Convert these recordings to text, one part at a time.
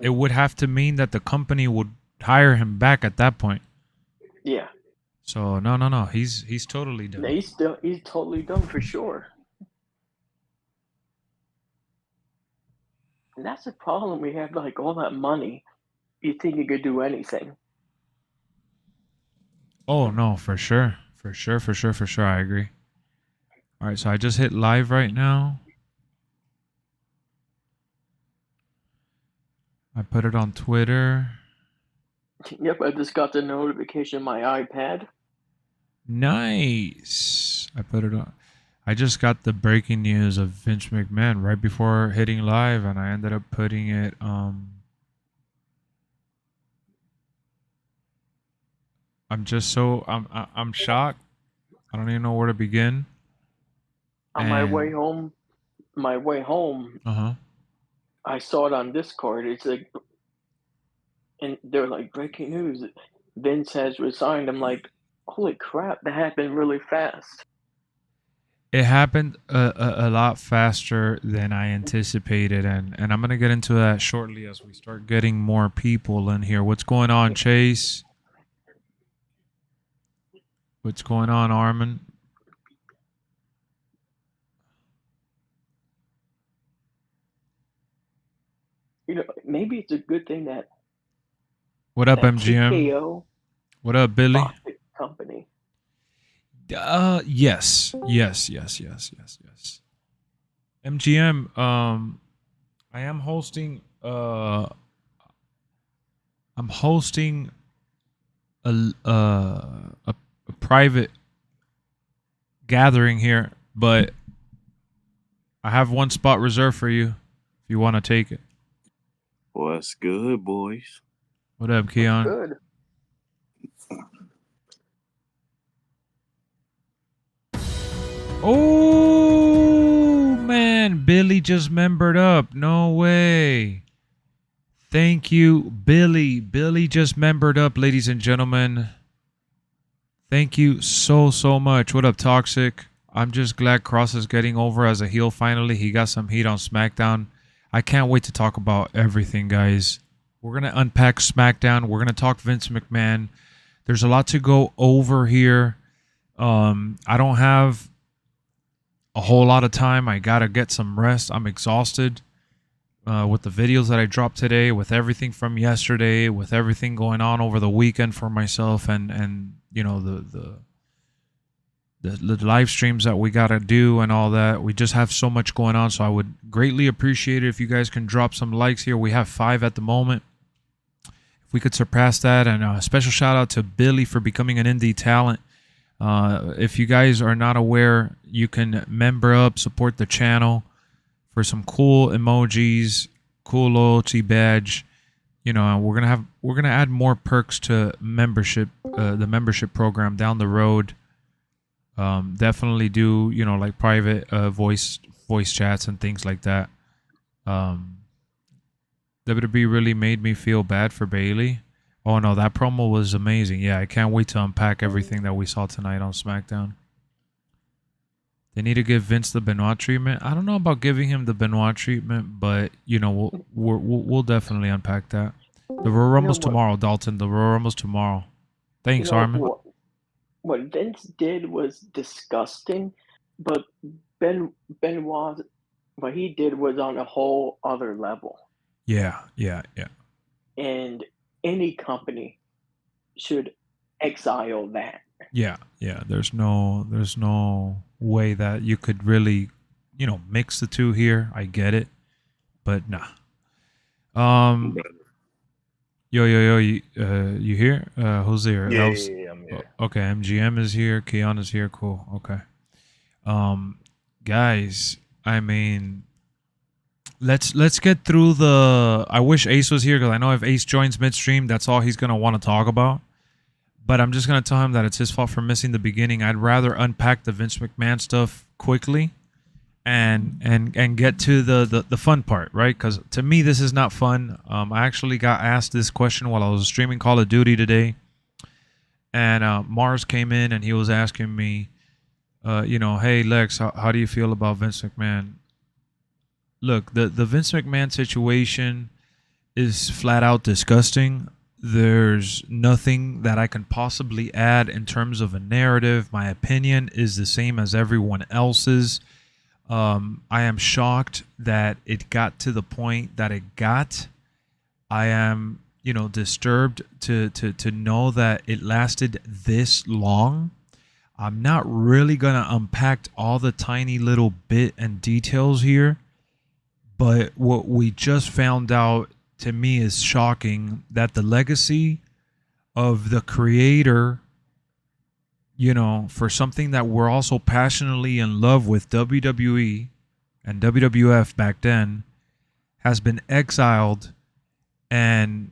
it would have to mean that the company would hire him back at that point. Yeah. So no, he's totally No, done. he's totally done for sure. And that's the problem. We have like all that money. You think you could do anything. Oh no, for sure, for sure, for sure, for sure. I agree. All right, so I just hit live right now. I put it on Twitter. Yep, I just got the notification on my iPad. Nice. I put it on. I just got the breaking news of Vince McMahon right before hitting live, and I ended up putting it. I'm just so I'm shocked. I don't even know where to begin. On And my way home, uh-huh. I saw it on Discord. It's like, and they're like, breaking news: Vince has resigned. I'm like, holy crap, that happened really fast. It happened a lot faster than I anticipated, and I'm gonna get into that shortly as we start getting more people in here. What's going on, Chase? What's going on, Armin? Maybe it's a good thing that What up, that MGM? TKO What up, Billy? bought the company. Yes. MGM, I am hosting I'm hosting a private gathering here, but I have one spot reserved for you if you want to take it. What's good, boys? What up, That's Keon? good. Oh man, Billy just membered up. No way. Thank you, Billy. Billy just membered up, ladies and gentlemen. Thank you so much. What up, Toxic? I'm just glad Cross is getting over as a heel finally. He got some heat on SmackDown. I can't wait to talk about everything, guys. We're going to unpack SmackDown. We're going to talk Vince McMahon. There's a lot to go over here. I don't have a whole lot of time. I got to get some rest. I'm exhausted with the videos that I dropped today, with everything from yesterday, with everything going on over the weekend for myself and you know the live streams that we got to do and all that. We just have so much going on, so I would greatly appreciate it if you guys can drop some likes here. We have 5 at the moment. If we could surpass that, and a special shout out to Billy for becoming an indie talent. If you guys are not aware, you can member up, support the channel for some cool emojis, cool loyalty badge. You know, we're gonna add more perks to membership, the membership program down the road. Definitely do, you know, like private voice chats and things like that. WWE really made me feel bad for Bailey. Oh no, that promo was amazing. Yeah, I can't wait to unpack everything that we saw tonight on SmackDown. They need to give Vince the Benoit treatment. I don't know about giving him the Benoit treatment, but you know we'll definitely unpack that. The Royal You know Rumble's what? tomorrow, Dalton. The Royal Rumble's tomorrow. You Thanks, know Armin. what Vince did was disgusting, but Ben Benoit, what he did was on a whole other level. Yeah. And any company should exile that. Yeah. There's no way that you could really, you know, mix the two here. I get it, but nah. Yo, you here? Who's there? Yeah, That yeah, was yeah, I'm here. okay. MGM is here. Keon is here. Cool. Okay. Um, guys, I mean, let's get through the. I wish Ace was here because I know if Ace joins midstream, that's all he's gonna want to talk about. But I'm just gonna tell him that it's his fault for missing the beginning. I'd rather unpack the Vince McMahon stuff quickly and get to the fun part, right? Because to me this is not fun. I actually got asked this question while I was streaming Call of Duty today, and Mars came in and he was asking me, you know, hey Lex, how do you feel about Vince McMahon? Look, the Vince McMahon situation is flat out disgusting. There's nothing that I can possibly add in terms of a narrative. My opinion is the same as everyone else's. I am shocked that it got to the point that it got. I am, disturbed to know that it lasted this long. I'm not really going to unpack all the tiny little bit and details here, but what we just found out to me is shocking, that the legacy of the creator, for something that we're also passionately in love with, WWE and WWF back then, has been exiled, and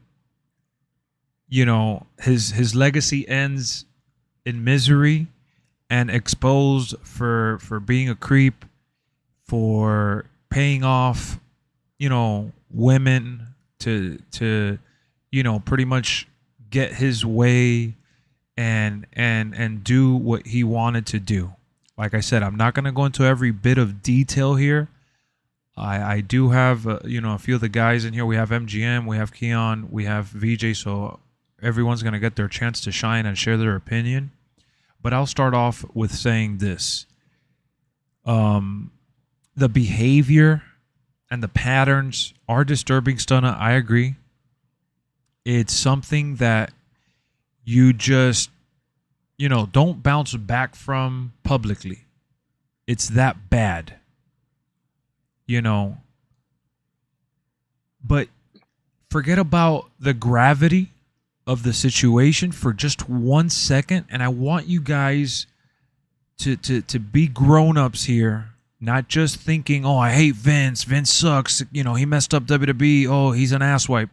his legacy ends in misery and exposed for being a creep, for paying off women to pretty much get his way and do what he wanted to do. Like I said, I'm not going to go into every bit of detail here. I do have a few of the guys in here. We have MGM, we have Keon, we have VJ, so everyone's going to get their chance to shine and share their opinion. But I'll start off with saying this. The behavior and the patterns are disturbing, Stunna. I agree. It's something that you just, don't bounce back from publicly. It's that bad. But forget about the gravity of the situation for just 1 second, and I want you guys to be grown-ups here, not just thinking, oh, I hate Vince sucks, he messed up WWE, oh, he's an asswipe.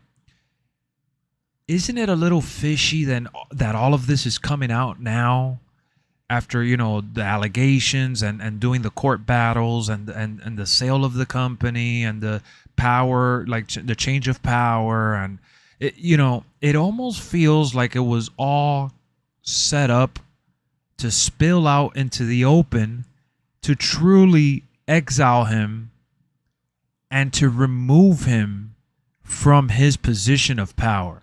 Isn't it a little fishy then that all of this is coming out now after the allegations and doing the court battles and the sale of the company and the power, like the change of power, and it almost feels like it was all set up to spill out into the open, to truly exile him and to remove him from his position of power.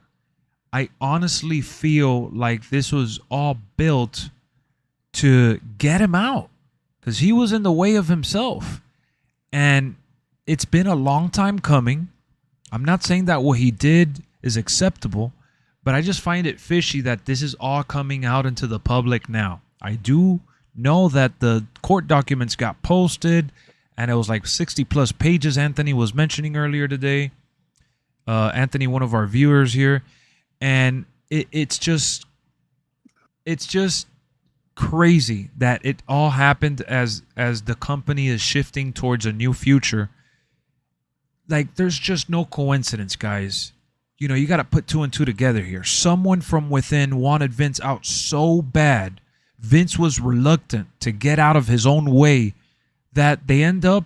I honestly feel like this was all built to get him out because he was in the way of himself. And it's been a long time coming. I'm not saying that what he did is acceptable, but I just find it fishy that this is all coming out into the public now. I do know that the court documents got posted, and it was like 60 plus pages. Anthony was mentioning earlier today. Anthony, one of our viewers here, and it's just crazy that it all happened as the company is shifting towards a new future. Like, there's just no coincidence, guys. You got to put two and two together here. Someone from within wanted Vince out so bad. Vince was reluctant to get out of his own way that they end up,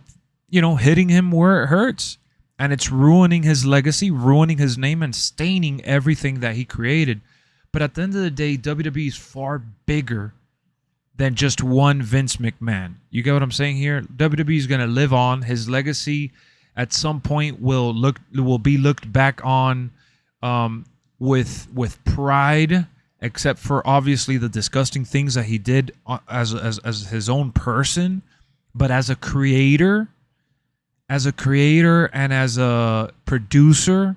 hitting him where it hurts. And it's ruining his legacy, ruining his name, and staining everything that he created. But at the end of the day, WWE is far bigger than just one Vince McMahon. You get what I'm saying here? WWE is going to live on. His legacy at some point will be looked back on with pride, except for obviously the disgusting things that he did as his own person. But as a creator and as a producer,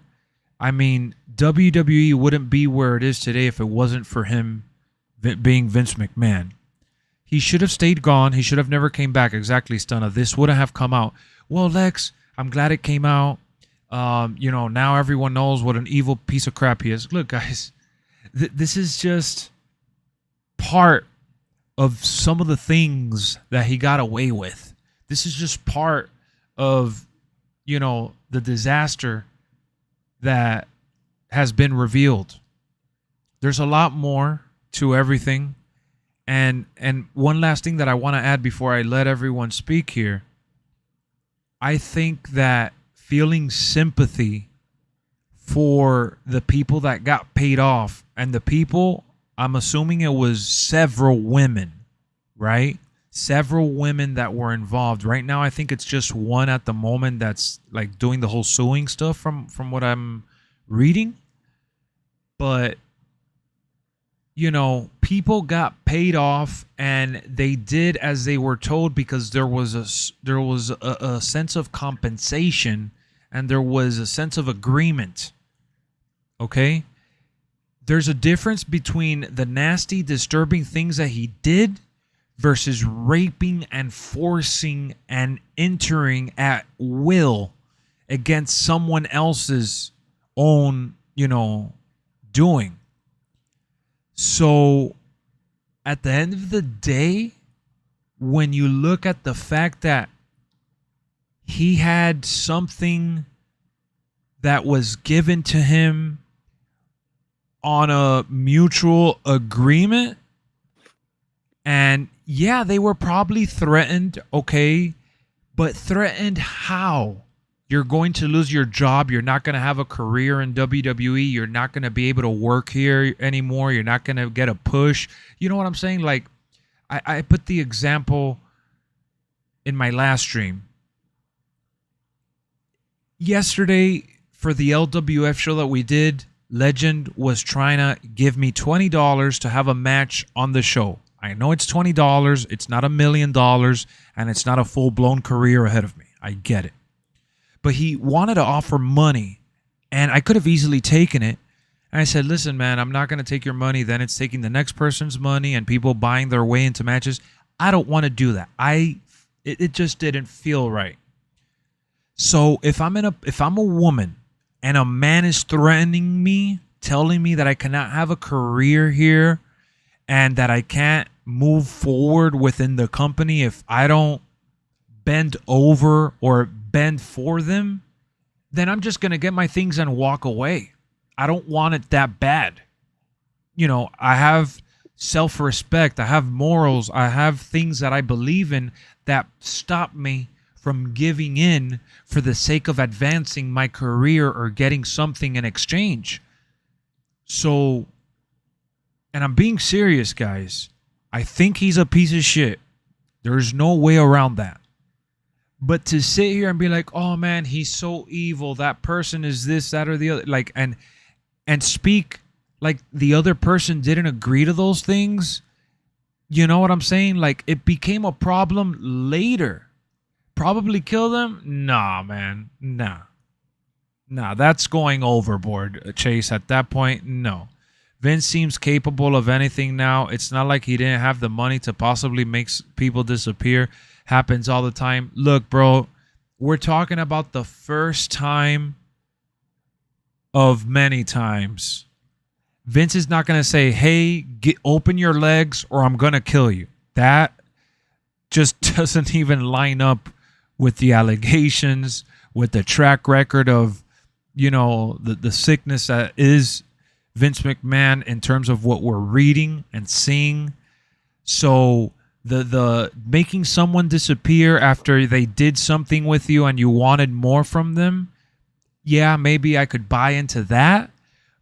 I mean, WWE wouldn't be where it is today if it wasn't for him being Vince McMahon. He should have stayed gone. He should have never came back. Exactly, Stunna. This wouldn't have come out. Well, Lex, I'm glad it came out. Now everyone knows what an evil piece of crap he is. Look, guys, this is just part of some of the things that he got away with. This is just part of, the disaster that has been revealed. There's a lot more to everything. And one last thing that I want to add before I let everyone speak here. I think that feeling sympathy for the people that got paid off, and the people, I'm assuming it was several women, right? Several women that were involved. Right now, I think it's just one at the moment that's like doing the whole suing stuff from what I'm reading, but you know, people got paid off and they did as they were told because there was a sense of compensation and there was a sense of agreement. Okay? There's a difference between the nasty, disturbing things that he did versus raping and forcing and entering at will against someone else's own, you know, doing. So at the end of the day, when you look at the fact that he had something that was given to him on a mutual agreement, and yeah, they were probably threatened, okay, but threatened how? You're going to lose your job. You're not going to have a career in WWE. You're not going to be able to work here anymore. You're not going to get a push. You know what I'm saying? Like, I put the example in my last stream. Yesterday, for the LWF show that we did, Legend was trying to give me $20 to have a match on the show. I know it's $20. It's not $1 million, and it's not a full-blown career ahead of me. I get it. But he wanted to offer money, and I could have easily taken it. And I said, listen, man, I'm not going to take your money. Then it's taking the next person's money and people buying their way into matches. I don't want to do that. It just didn't feel right. So if I'm a woman and a man is threatening me, telling me that I cannot have a career here and that I can't move forward within the company if I don't bend over or bend for them, then I'm just going to get my things and walk away. I don't want it that bad. You know, I have self-respect. I have morals. I have things that I believe in that stop me from giving in for the sake of advancing my career or getting something in exchange. So, and I'm being serious, guys. I think he's a piece of shit. There's no way around that. But to sit here and be like, oh man, he's so evil, that person is this, that, or the other, like, and speak like the other person didn't agree to those things, you know what I'm saying? Like, it became a problem later. Probably kill them? Nah, man. Nah, that's going overboard, Chase. At that point, no. Vince seems capable of anything now. It's not like he didn't have the money to possibly make people disappear. Happens all the time. Look, bro, we're talking about the first time of many times. Vince is not going to say, hey, open your legs or I'm going to kill you. That just doesn't even line up with the allegations, with the track record of, you know, the sickness that is Vince McMahon in terms of what we're reading and seeing. So the making someone disappear after they did something with you and you wanted more from them, yeah, maybe I could buy into that.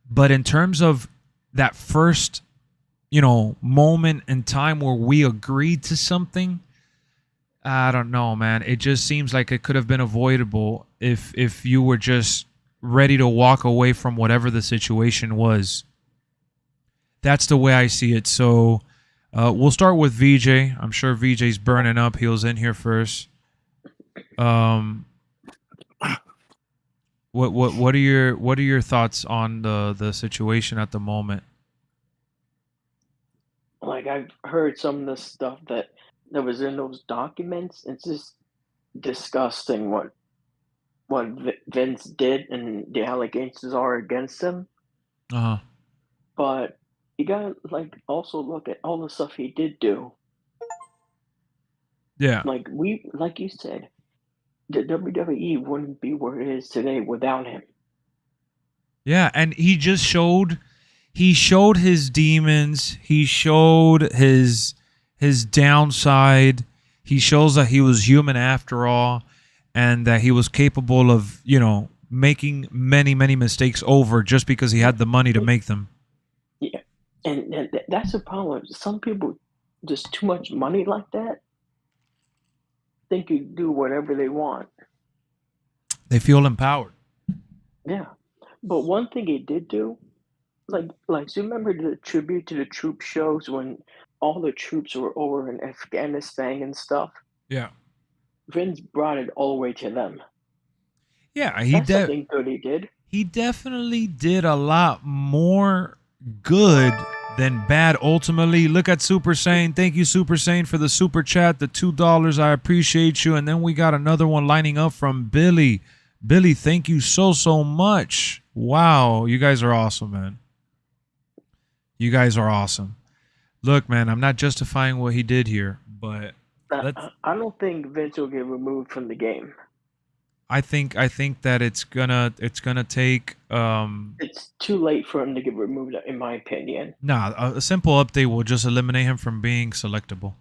But in terms of that first, you know, moment in time where we agreed to something, I don't know, man. It just seems like it could have been avoidable if you were just ready to walk away from whatever the situation was. That's the way I see it. So we'll start with VJ. I'm sure VJ's burning up. He was in here first. What are your thoughts on the situation at the moment? Like, I've heard some of the stuff that was in those documents. It's just disgusting what Vince did and the allegations are against him. Uh-huh. But you gotta, like, also look at all the stuff he did do. Yeah. Like you said, the WWE wouldn't be where it is today without him. Yeah, and he just showed his demons, he showed his downside. He shows that he was human after all and that he was capable of, you know, making many mistakes over just because he had the money to make them. Yeah. And that's the problem. Some people, just too much money like that, think you do whatever they want. They feel empowered. Yeah. But one thing he did do, do you remember the tribute to the troop shows when all the troops were over in Afghanistan and stuff? Yeah. Vince brought it all the way to them. Yeah, That's something good he did. he definitely did a lot more good than bad ultimately. Look at Super Saiyan. Thank you, Super Saiyan, for the super chat, the $2. I appreciate you. And then we got another one lining up from Billy. Billy, thank you so much. Wow, you guys are awesome, man. You guys are awesome. Look, man, I'm not justifying what he did here, but I don't think Vince will get removed from the game. I think that it's gonna take It's too late for him to get removed, in my opinion. Nah, a simple update will just eliminate him from being selectable.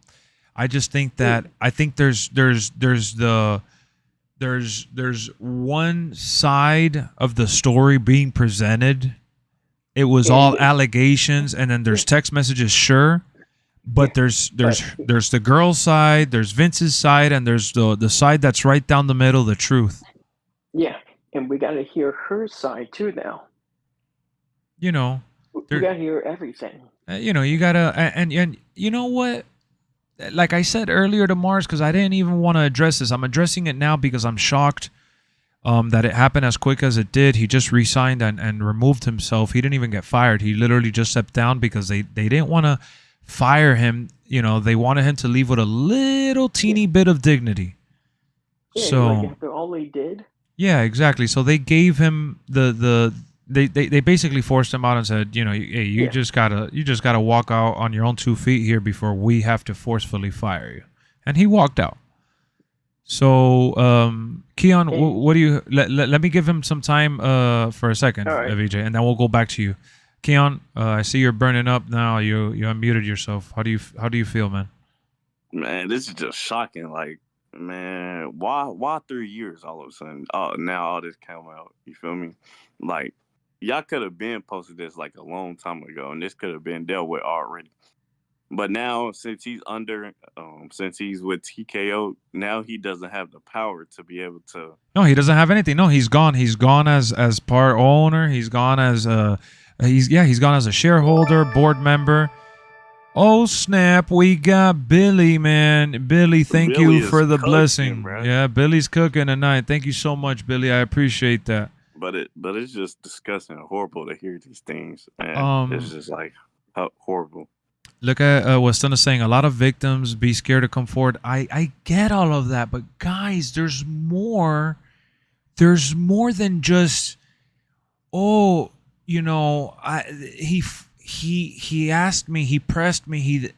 I just think that there's one side of the story being presented. It was all allegations, and then there's text messages, sure, but there's the girl's side, there's Vince's side, and there's the side that's right down the middle, the truth. Yeah, and we got to hear her side too now. You know, we got to hear everything. You know, you gotta, and you know what? Like I said earlier to Mars, because I didn't even want to address this. I'm addressing it now because I'm shocked that it happened as quick as it did. He just resigned and removed himself. He didn't even get fired. He literally just stepped down because they didn't want to fire him. You know, they wanted him to leave with a little teeny bit of dignity. Yeah, so like after all he did. Yeah, exactly. So they gave him they basically forced him out and said, you know, hey, you just gotta walk out on your own 2 feet here before we have to forcefully fire you. And he walked out. So, Keon, what do you let me give him some time for a second, VJ, and then we'll go back to you. Keon, I see you're burning up now. You unmuted yourself. How do you feel, man? Man, this is just shocking. Like, man, why 3 years all of a sudden? Now all this came out. You feel me? Like, y'all could have been posted this like a long time ago, and this could have been dealt with already. But now, since he's since he's with TKO, now he doesn't have the power to be able to. No, he doesn't have anything. No, he's gone. He's gone as part owner. He's gone as he's gone as a shareholder, board member. Oh snap! We got Billy, man. Billy, thank you for the blessing. Bro. Yeah, Billy's cooking tonight. Thank you so much, Billy. I appreciate that. But it's just disgusting and horrible to hear these things. And it's just like horrible. Look at what Stun is saying. A lot of victims be scared to come forward. I get all of that, but guys, there's more. There's more than just, oh, you know, he asked me, he pressed me,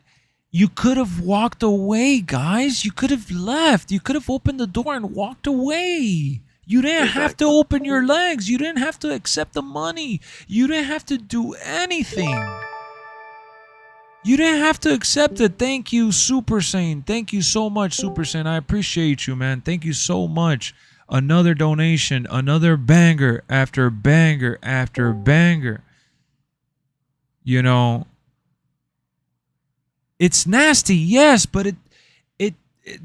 you could have walked away, guys. You could have left. You could have opened the door and walked away. You didn't have to open your legs. You didn't have to accept the money. You didn't have to do anything. You didn't have to accept it. Thank you, Super Saiyan. Thank you so much, Super Saiyan. I appreciate you, man. Thank you so much. Another donation, another banger after banger after banger. You know, it's nasty, yes, but it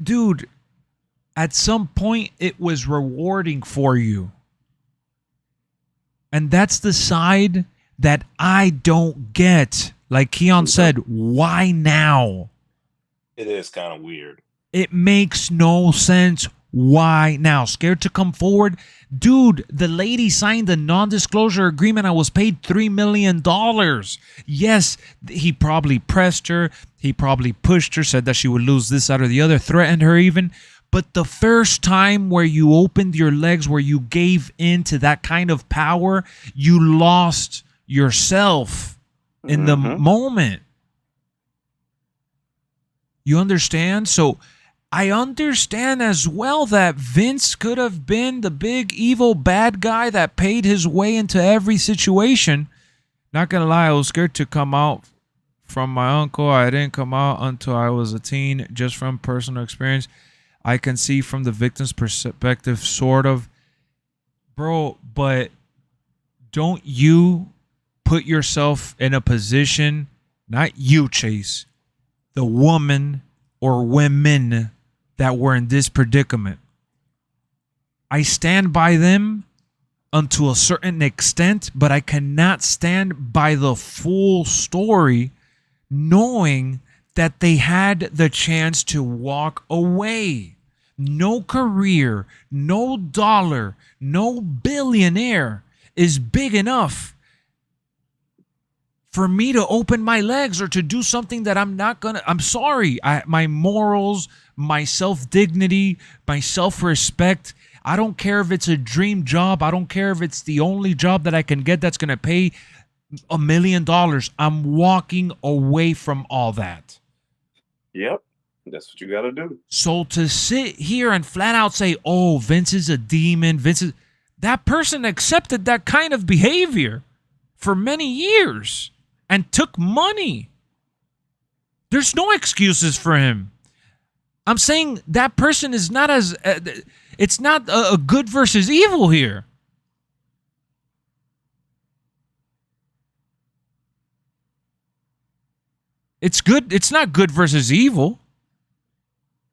dude, at some point it was rewarding for you. And that's the side that I don't get. Like Keon said, why now? It is kind of weird. It makes no sense. Why now? Scared to come forward? Dude, the lady signed a non-disclosure agreement. I was paid $3 million. Yes, he probably pressed her. He probably pushed her, said that she would lose this, that, or the other, threatened her even. But the first time where you opened your legs, where you gave in to that kind of power, you lost yourself in the moment. You understand? So I understand as well that Vince could have been the big evil bad guy that paid his way into every situation. Not gonna lie, I was scared to come out from my uncle. I didn't come out until I was a teen, just from personal experience. I can see from the victim's perspective, sort of. Bro, but don't you put yourself in a position, not you, Chase, the woman or women that were in this predicament. I stand by them unto a certain extent, but I cannot stand by the full story knowing that they had the chance to walk away. No career, no dollar, no billionaire is big enough for me to open my legs or to do something that I'm sorry. My morals, my self-dignity, my self-respect, I don't care if it's a dream job. I don't care if it's the only job that I can get that's going to pay $1 million. I'm walking away from all that. Yep. That's what you got to do. So to sit here and flat out say, oh, Vince is a demon, that person accepted that kind of behavior for many years and took money. There's no excuses for him. I'm saying that person is not as, it's not a good versus evil here. It's good. It's not good versus evil.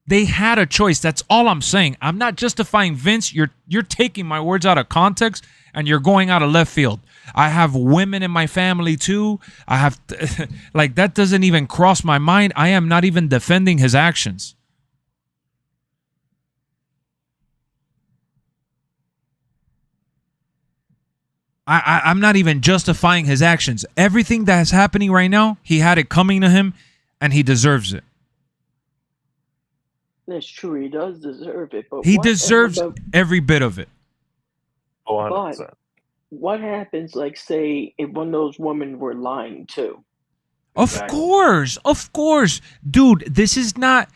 They had a choice. That's all I'm saying. I'm not justifying Vince. You're taking my words out of context and you're going out of left field. I have women in my family too. I have like that doesn't even cross my mind. I am not even defending his actions. I'm not even justifying his actions. Everything that is happening right now, he had it coming to him and he deserves it. That's true. He does deserve it. But he deserves every bit of it. 100%. But what happens, like, say, if one of those women were lying too? Exactly. Of course. Dude, this is not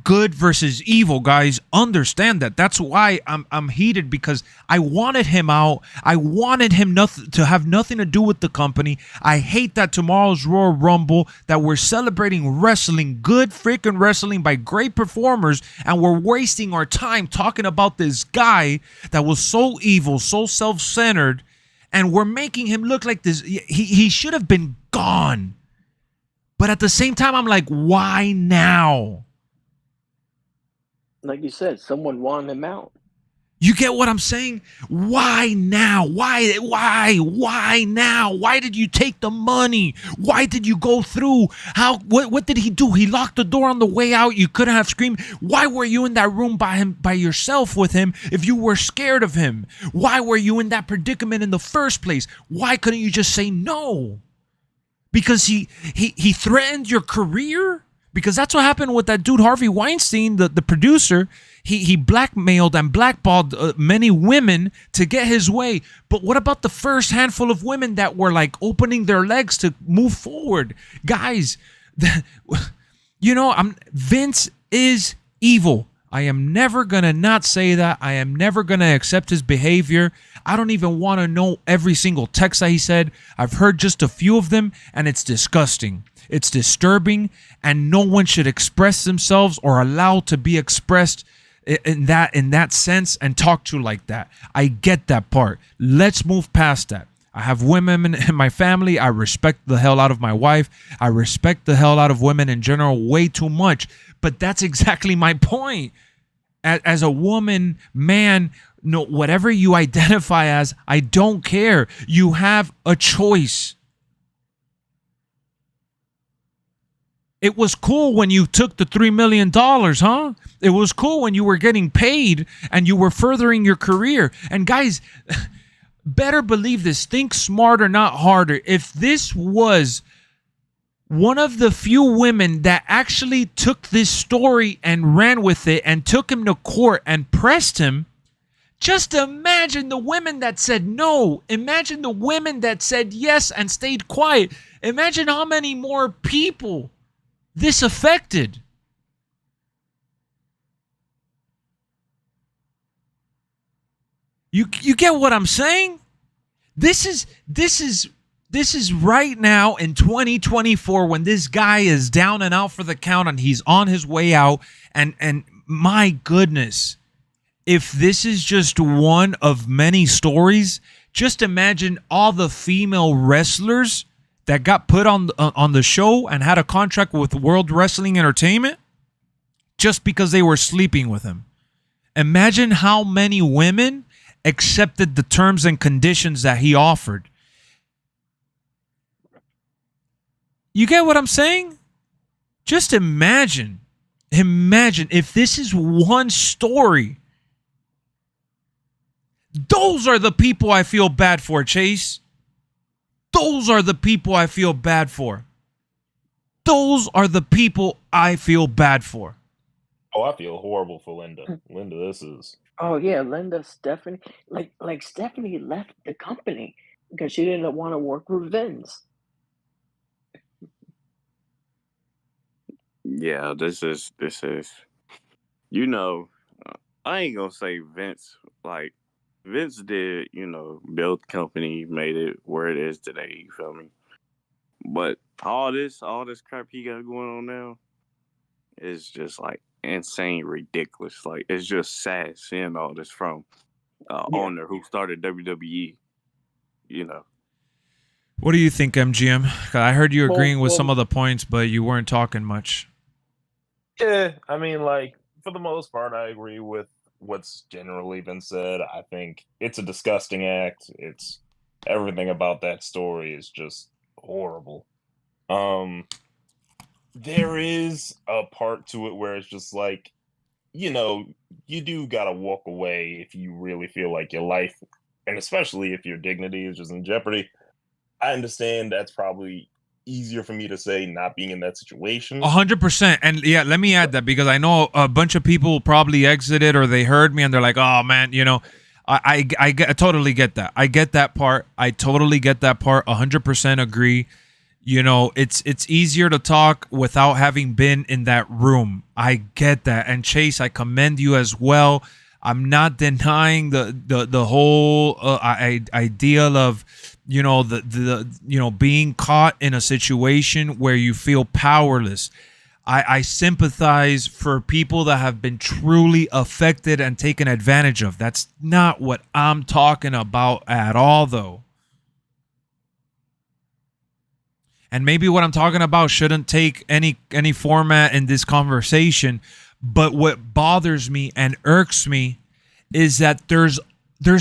good versus evil, guys. Understand that. That's why I'm heated, because I wanted him out. I wanted him to have nothing to do with the company. I hate that tomorrow's Royal Rumble, that we're celebrating wrestling, good freaking wrestling by great performers, and we're wasting our time talking about this guy that was so evil, so self-centered, and we're making him look like this. He should have been gone. But at the same time, I'm like, why now? Like you said, someone wanted him out. You get what I'm saying? Why now? Why now? Why did you take the money? Why did you go through? What did he do? He locked the door on the way out. You couldn't have screamed. Why were you in that room by yourself with him if you were scared of him? Why were you in that predicament in the first place? Why couldn't you just say no? Because he threatened your career? Because that's what happened with that dude Harvey Weinstein, the producer. He blackmailed and blackballed many women to get his way. But what about the first handful of women that were like opening their legs to move forward? Guys, Vince is evil. I am never going to not say that. I am never going to accept his behavior. I don't even want to know every single text that he said. I've heard just a few of them, and it's disgusting. It's disturbing, and no one should express themselves or allow to be expressed in that sense and talk to like that. I get that part. Let's move past that. I have women in my family. I respect the hell out of my wife. I respect the hell out of women in general way too much. But that's exactly my point. As a woman, man, no, whatever you identify as, I don't care. You have a choice. It was cool when you took the $3 million, huh? It was cool when you were getting paid and you were furthering your career. And guys, better believe this. Think smarter, not harder. If this was one of the few women that actually took this story and ran with it and took him to court and pressed him, just imagine the women that said no. Imagine the women that said yes and stayed quiet. Imagine how many more people this affected. You get what I'm saying? This is right now in 2024 when this guy is down and out for the count and he's on his way out. And my goodness, if this is just one of many stories, just imagine all the female wrestlers that got put on the show and had a contract with World Wrestling Entertainment just because they were sleeping with him. Imagine how many women accepted the terms and conditions that he offered. You get what I'm saying? Just imagine if this is one story. Those are the people I feel bad for, Chase. Those are the people I feel bad for. Those are the people I feel bad for. Oh, I feel horrible for Linda. Linda, this is... Oh yeah, Linda, Stephanie, like Stephanie left the company because she didn't want to work with Vince. Yeah, this is, you know, I ain't gonna say Vince, like, Vince did, you know, build the company, made it where it is today, you feel me? But all this crap he got going on now is just, like, insane, ridiculous. Like, it's just sad seeing all this from owner who started WWE, you know. What do you think, MGM? 'Cause I heard you agreeing with Well- some of the points, but you weren't talking much. Yeah, I mean, like, for the most part, I agree with what's generally been said. I think it's a disgusting act. It's everything about that story is just horrible. There is a part to it where it's just like, you know, you do gotta walk away if you really feel like your life, and especially if your dignity is just in jeopardy. I understand that's probably easier for me to say not being in that situation. 100%. And yeah, let me add that because I know a bunch of people probably exited or they heard me and they're like, oh man, you know, I totally get that. I get that part. I totally get that part. 100% agree. You know, it's easier to talk without having been in that room. I get that. And Chase, I commend you as well. I'm not denying the whole ideal of, you know, the being caught in a situation where you feel powerless. I sympathize for people that have been truly affected and taken advantage of. That's not what I'm talking about at all, though. And maybe what I'm talking about shouldn't take any format in this conversation, but what bothers me and irks me is that there's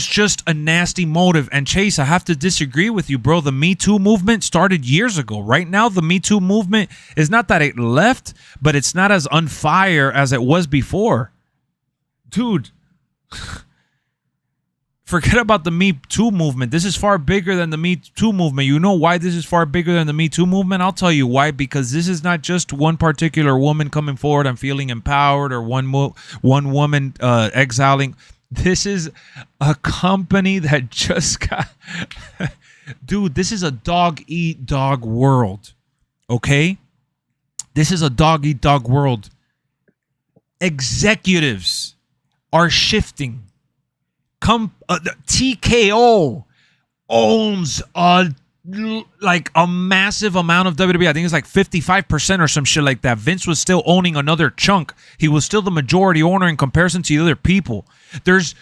just a nasty motive. And Chase, I have to disagree with you, bro. The Me Too movement started years ago. Right now, the Me Too movement is not that it left, but it's not as on fire as it was before. Dude, forget about the Me Too movement. This is far bigger than the Me Too movement. You know why this is far bigger than the Me Too movement? I'll tell you why. Because this is not just one particular woman coming forward and feeling empowered, or one woman exiling. This is a company that just got... Dude, this is a dog-eat-dog world, okay? This is a dog-eat-dog world. Executives are shifting. TKO owns a massive amount of WWE. I think it's like 55% or some shit like that. Vince was still owning another chunk. He was still the majority owner in comparison to the other people. There's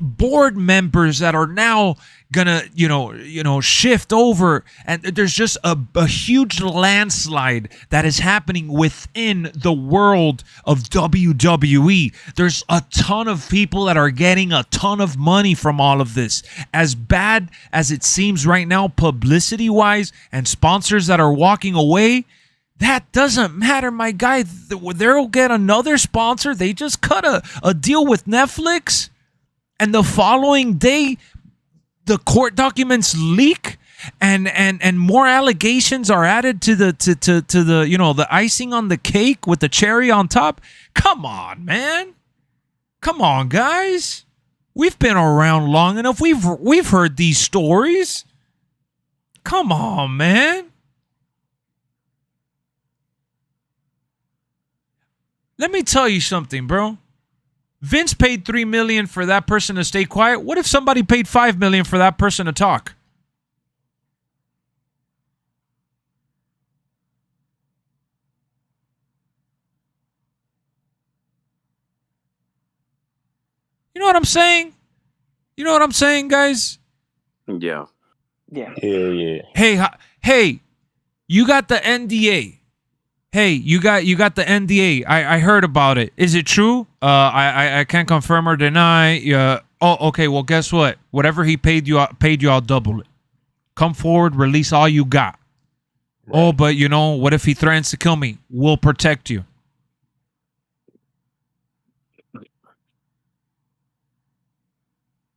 board members that are now gonna shift over, and there's just a huge landslide that is happening within the world of WWE. There's a ton of people that are getting a ton of money from all of this. As bad as it seems right now, publicity wise, and sponsors that are walking away, that doesn't matter, my guy. They'll get another sponsor. They just cut a deal with Netflix, and the following day, the court documents leak, and more allegations are added to the the icing on the cake with the cherry on top. Come on, man. Come on, guys. We've been around long enough. We've heard these stories. Come on, man. Let me tell you something, bro. Vince paid $3 million for that person to stay quiet. What if somebody paid $5 million for that person to talk? You know what I'm saying? You know what I'm saying, guys? Yeah. Yeah. Yeah. Hey, you got the NDA. Hey, you got the NDA. I heard about it. Is it true? I can't confirm or deny. Oh, okay. Well, guess what? Whatever he paid you, I'll double it. Come forward, release all you got. Right. Oh, but you know, what if he threatens to kill me? We'll protect you.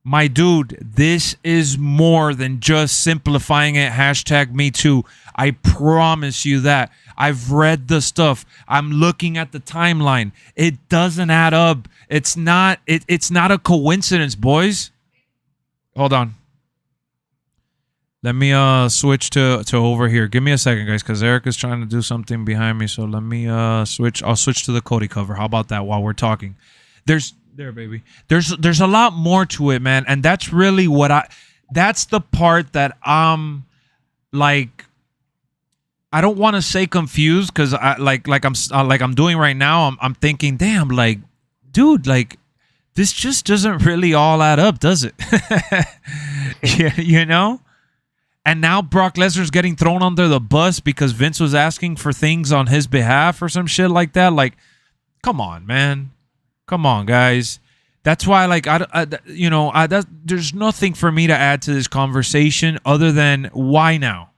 My dude, this is more than just simplifying it. Hashtag me too. I promise you that. I've read the stuff. I'm looking at the timeline. It doesn't add up. It's not a coincidence, boys. Hold on. Let me switch to over here. Give me a second, guys, because Eric is trying to do something behind me. So let me switch. I'll switch to the Cody cover. How about that while we're talking? There, baby. There's a lot more to it, man, and that's really that's the part that like, I don't want to say confused, because I I'm doing right now. I'm thinking, damn, like, dude, like, this just doesn't really all add up, does it? Yeah, you know. And now Brock Lesnar's getting thrown under the bus because Vince was asking for things on his behalf or some shit like that. Like, come on, man. Come on, guys. That's why, like, there's nothing for me to add to this conversation other than why now.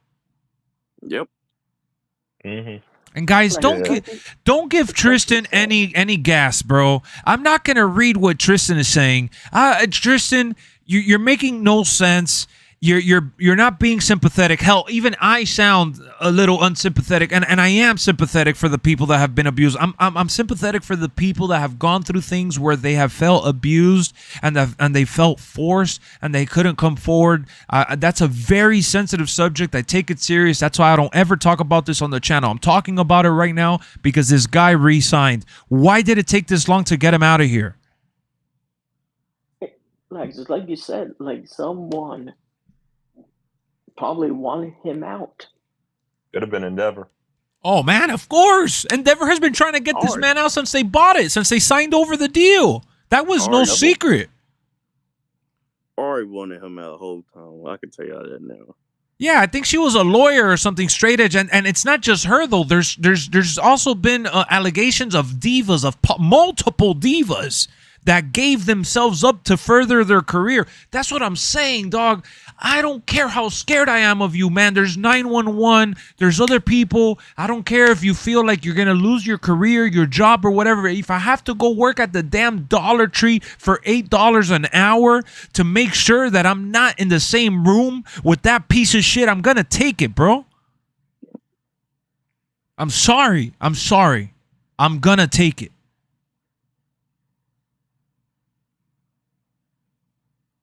Yep. Mm-hmm. And guys, don't give Tristan any gas, bro. I'm not gonna read what Tristan is saying. Tristan, you're making no sense. You're not being sympathetic. Hell, even I sound a little unsympathetic, and I am sympathetic for the people that have been abused. I'm sympathetic for the people that have gone through things where they have felt abused and they felt forced and they couldn't come forward. That's a very sensitive subject. I take it serious. That's why I don't ever talk about this on the channel. I'm talking about it right now because this guy re-signed. Why did it take this long to get him out of here? Like, just like you said, like, someone probably wanted him out. Could have been Endeavor. Oh, man, of course. Endeavor has been trying to get this man out since they bought it, since they signed over the deal. That was no secret. Ari wanted him out the whole time. I can tell you that now. Yeah, I think she was a lawyer or something, straight edge. And it's not just her, though. There's also been allegations of divas, of multiple divas that gave themselves up to further their career. That's what I'm saying, dog. I don't care how scared I am of you, man. There's 911. There's other people. I don't care if you feel like you're going to lose your career, your job, or whatever. If I have to go work at the damn Dollar Tree for $8 an hour to make sure that I'm not in the same room with that piece of shit, I'm going to take it, bro. I'm sorry. I'm going to take it.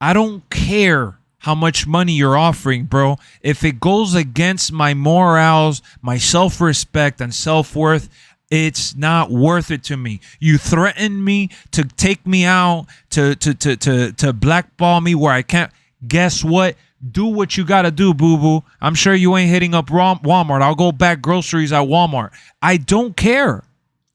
I don't care how much money you're offering, bro. If it goes against my morals, my self-respect, and self-worth, it's not worth it to me. You threaten me to take me out, to blackball me where I can't. Guess what? Do what you got to do, boo-boo. I'm sure you ain't hitting up Walmart. I'll go back groceries at Walmart. I don't care.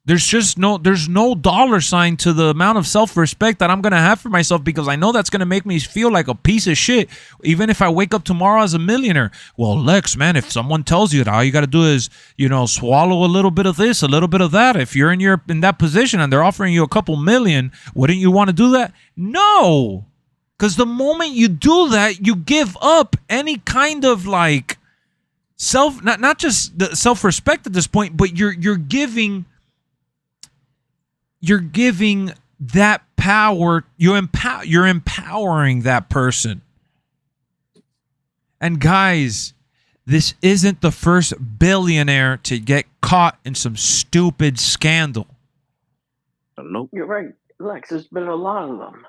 There's no dollar sign to the amount of self-respect that I'm going to have for myself, because I know that's going to make me feel like a piece of shit, even if I wake up tomorrow as a millionaire. Well, Lex, man, if someone tells you that all you got to do is, swallow a little bit of this, a little bit of that, if you're in that position and they're offering you a couple million, wouldn't you want to do that? No, because the moment you do that, you give up any kind of like not just the self-respect at this point, but you're giving that power. You're empowering that person. And guys, this isn't the first billionaire to get caught in some stupid scandal. Nope. You're right, Lex. There's been a lot of them.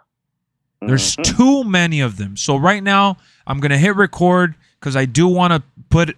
There's too many of them. So right now, I'm gonna hit record because I do want to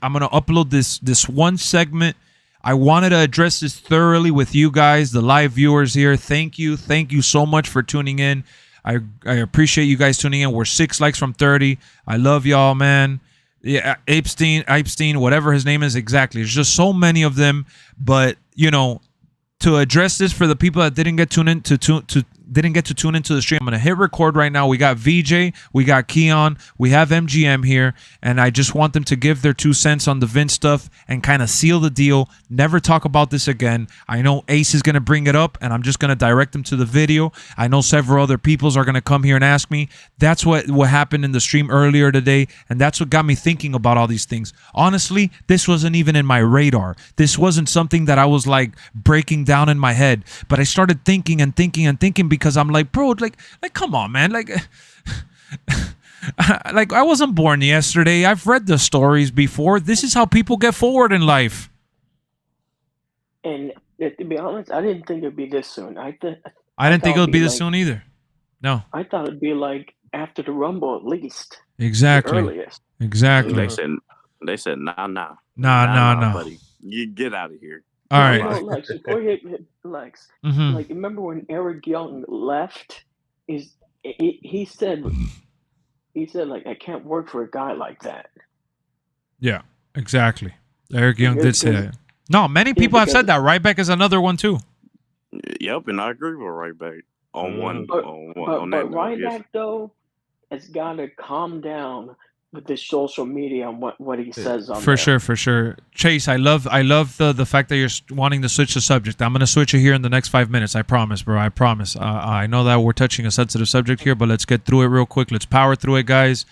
I'm gonna upload this one segment. I wanted to address this thoroughly with you guys, the live viewers here. Thank you so much for tuning in. I appreciate you guys tuning in. We're 6 likes from 30. I love y'all, man. Yeah, Epstein, whatever his name is exactly. There's just so many of them. But to address this for the people that didn't get tuned in to didn't get to tune into the stream, I'm gonna hit record right now. We got VJ, we got Keon, we have MGM here, and I just want them to give their 2 cents on the Vince stuff and kind of seal the deal. Never talk about this again. I know Ace is gonna bring it up, and I'm just gonna direct them to the video. I know several other peoples are gonna come here and ask me. That's what happened in the stream earlier today, and that's what got me thinking about all these things. Honestly, this wasn't even in my radar. This wasn't something that I was like breaking down in my head, but I started thinking and thinking and thinking because I'm like, bro, like come on, man, like like I wasn't born yesterday. I've read the stories before. This is how people get forward in life. And to be honest, I didn't think it'd be this soon. I didn't think it would be this soon either. No. I thought it'd be like after the Rumble at least. Exactly. The earliest. Exactly. They said nah, buddy. You get out of here. All right. No, Lex, before you hit Lex, like remember when Eric Young left? He said like I can't work for a guy like that. Yeah, exactly. Eric Young did say that. No, many people have said that. Ryback is another one too. Yep, and I agree with Ryback on one. But Yes. Ryback though has got to calm down with this social media and what he says on for sure. Chase, I love the fact that you're wanting to switch the subject. I'm gonna switch it here in the next 5 minutes. I promise, bro. I promise. I know that we're touching a sensitive subject here, but let's get through it real quick. Let's power through it, guys.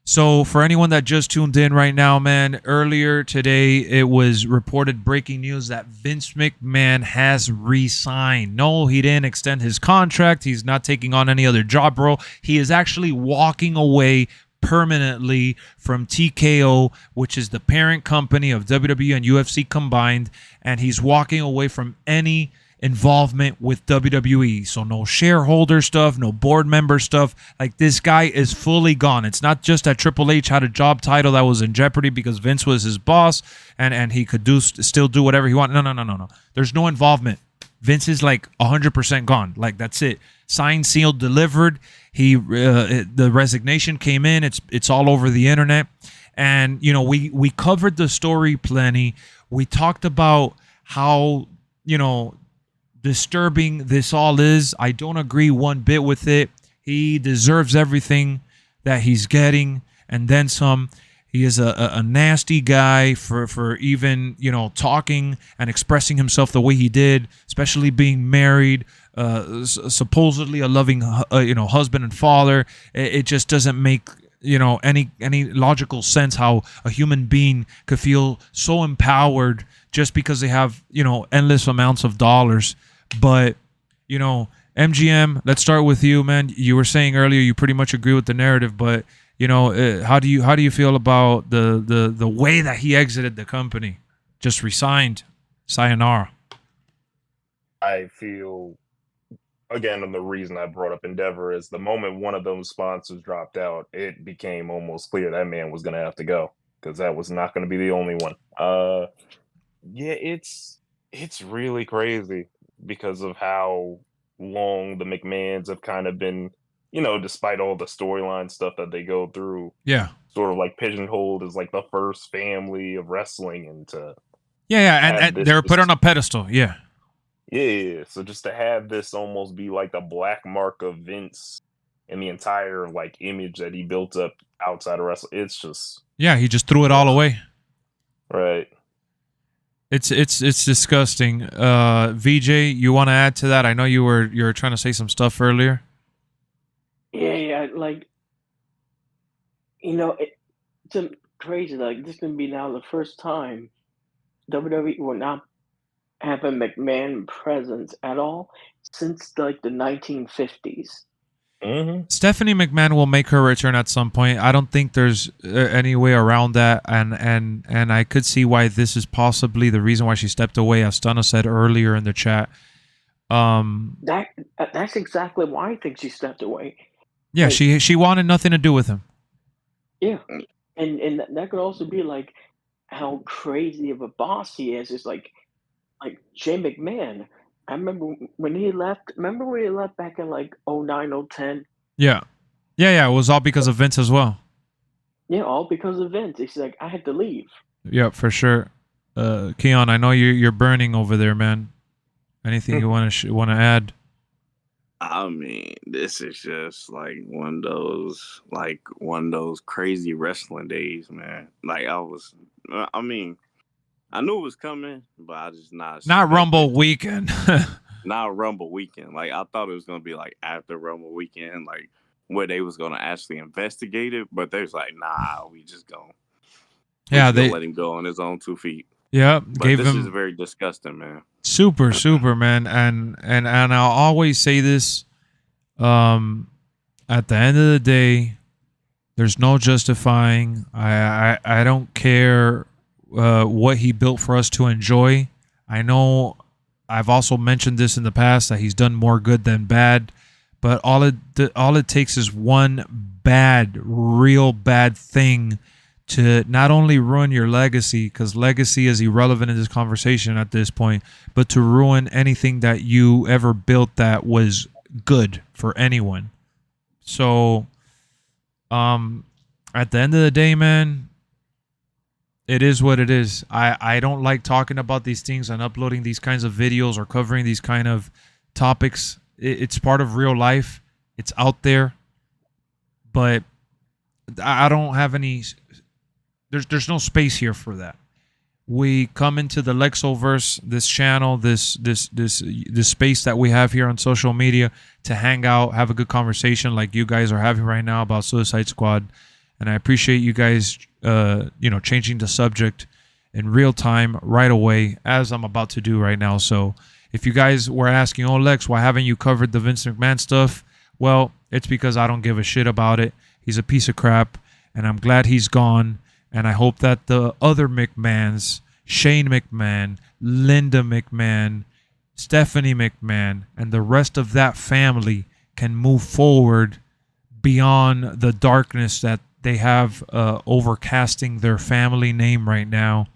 So for anyone that just tuned in right now, man, earlier today it was reported breaking news that Vince McMahon has re-signed. No, he didn't extend his contract. He's not taking on any other job role. He is actually walking away permanently from TKO, which is the parent company of WWE and UFC combined, and he's walking away from any involvement with WWE. So no shareholder stuff, no board member stuff. Like, this guy is fully gone. It's not just that Triple H had a job title that was in jeopardy because Vince was his boss and he could still do whatever he wanted. No. There's no involvement. Vince is like 100% gone. Like, that's it. Signed, sealed, delivered. The resignation came in. It's all over the internet. And, you know, we covered the story plenty. We talked about how, you know, disturbing this all is. I don't agree one bit with it. He deserves everything that he's getting and then some. He is a nasty guy for even, you know, talking and expressing himself the way he did, especially being married, supposedly a loving, husband and father. It just doesn't make, you know, any logical sense how a human being could feel so empowered just because they have, you know, endless amounts of dollars. But, you know, MGM, let's start with you, man. You were saying earlier you pretty much agree with the narrative, but, you know, how do you feel about the way that he exited the company? Just resigned. Sayonara. I feel, again, the reason I brought up Endeavor is the moment one of those sponsors dropped out, it became almost clear that man was going to have to go because that was not going to be the only one. Yeah, it's really crazy because of how long the McMahons have kind of been, you know, despite all the storyline stuff that they go through. Yeah. Sort of like pigeonholed as like the first family of wrestling and to and they're put on a pedestal. Yeah. Yeah. So just to have this almost be like the black mark of Vince and the entire like image that he built up outside of wrestling, it's just he just threw it all away. Right. It's disgusting. VJ, you want to add to that? I know you were trying to say some stuff earlier. Yeah, like, you know, it's crazy. Like, this is gonna be now the first time WWE will not have a McMahon presence at all since like the 1950s. Mm-hmm. Stephanie McMahon will make her return at some point. I don't think there's any way around that, and I could see why this is possibly the reason why she stepped away, as Stunna said earlier in the chat. That's exactly why I think she stepped away. Yeah, like, she wanted nothing to do with him. Yeah, and that could also be like how crazy of a boss he is. It's like Shane McMahon. I remember when he left. Remember when he left back in like 09, 010? Yeah. It was all because of Vince as well. Yeah, all because of Vince. He's like, I had to leave. Yeah, for sure. Keon, I know you're burning over there, man. Anything you want to add? I mean, this is just like one of those crazy wrestling days, man. I mean, I knew it was coming, but I just not Rumble weekend. not Rumble weekend. Like I thought it was gonna be like after Rumble weekend, like where they was gonna actually investigate it, but they was like, nah, we just gonna they let him go on his own 2 feet. Yeah, But this is very disgusting, man. Super, man, and I'll always say this. At the end of the day, there's no justifying. I don't care what he built for us to enjoy. I know I've also mentioned this in the past that he's done more good than bad, but all it takes is one real bad thing to not only ruin your legacy, because legacy is irrelevant in this conversation at this point, but to ruin anything that you ever built that was good for anyone. So at the end of the day, man, it is what it is. I don't like talking about these things and uploading these kinds of videos or covering these kind of topics. It's part of real life. It's out there. But I don't have any... There's no space here for that. We come into the Lexoverse, this channel, this space that we have here on social media to hang out, have a good conversation like you guys are having right now about Suicide Squad. And I appreciate you guys, changing the subject in real time right away, as I'm about to do right now. So if you guys were asking, oh, Lex, why haven't you covered the Vince McMahon stuff? Well, it's because I don't give a shit about it. He's a piece of crap, and I'm glad he's gone. And I hope that the other McMahons, Shane McMahon, Linda McMahon, Stephanie McMahon, and the rest of that family can move forward beyond the darkness that they have overcasting their family name right now,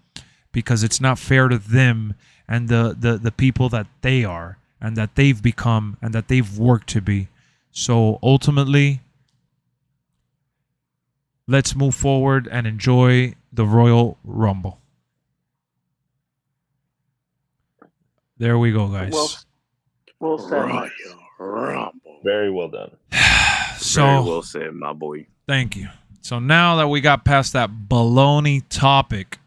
because it's not fair to them and the people that they are and that they've become and that they've worked to be. So ultimately, let's move forward and enjoy the Royal Rumble. There we go, guys. Well said. Royal Rumble. Very well done. So very well said, my boy. Thank you. So now that we got past that baloney topic,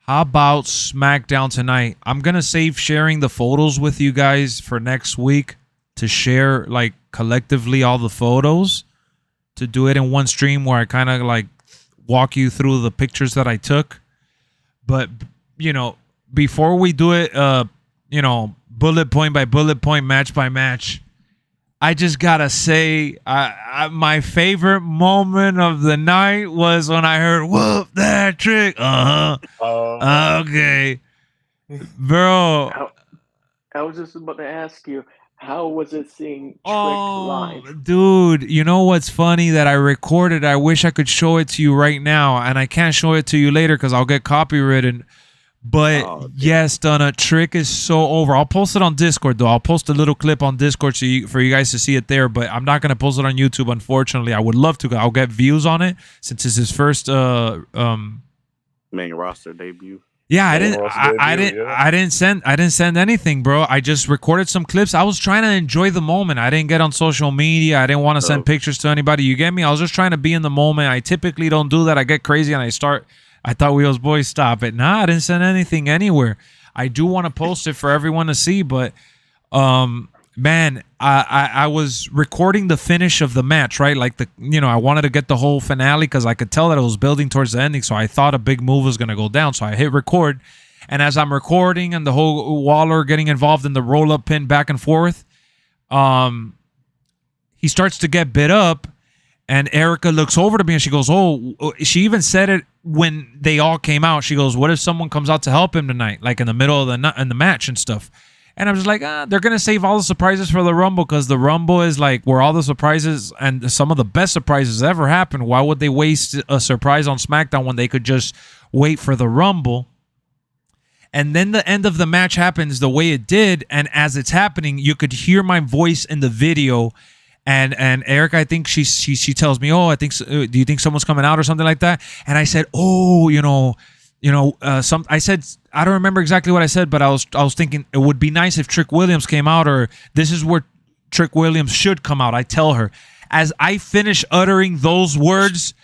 how about SmackDown tonight? I'm going to save sharing the photos with you guys for next week to share, like, collectively all the photos, to do it in one stream where I kind of, like, walk you through the pictures that I took. But, before we do it, bullet point by bullet point, match by match, I just gotta say, my favorite moment of the night was when I heard "whoop that trick." Okay, bro. I was just about to ask you, how was it seeing Trick live? Dude, you know what's funny? That I recorded. I wish I could show it to you right now, and I can't show it to you later because I'll get copywritten. But yes, Donna, Trick is so over. I'll post it on Discord, though. I'll post a little clip on Discord for you guys to see it there. But I'm not going to post it on YouTube, unfortunately. I would love to. I'll get views on it since it's his first main roster debut. Yeah, I didn't send anything, bro. I just recorded some clips. I was trying to enjoy the moment. I didn't get on social media. I didn't want to send pictures to anybody. You get me? I was just trying to be in the moment. I typically don't do that. I get crazy and I thought we was boys, stop it. Nah, I didn't send anything anywhere. I do want to post it for everyone to see, but man, I was recording the finish of the match, right? Like I wanted to get the whole finale because I could tell that it was building towards the ending, so I thought a big move was gonna go down. So I hit record, and as I'm recording and the whole Waller getting involved in the roll-up pin back and forth, he starts to get bit up. And Erica looks over to me and she goes, oh, she even said it when they all came out. She goes, what if someone comes out to help him tonight, like in the middle of the match and stuff? And I'm just like, they're going to save all the surprises for the Rumble, because the Rumble is like where all the surprises and some of the best surprises ever happen. Why would they waste a surprise on SmackDown when they could just wait for the Rumble? And then the end of the match happens the way it did. And as it's happening, you could hear my voice in the video. And Erica, I think she tells me, oh, do you think someone's coming out or something like that? And I said, oh, I said, I don't remember exactly what I said, but I was thinking it would be nice if Trick Williams came out, or this is where Trick Williams should come out. I tell her as I finish uttering those words,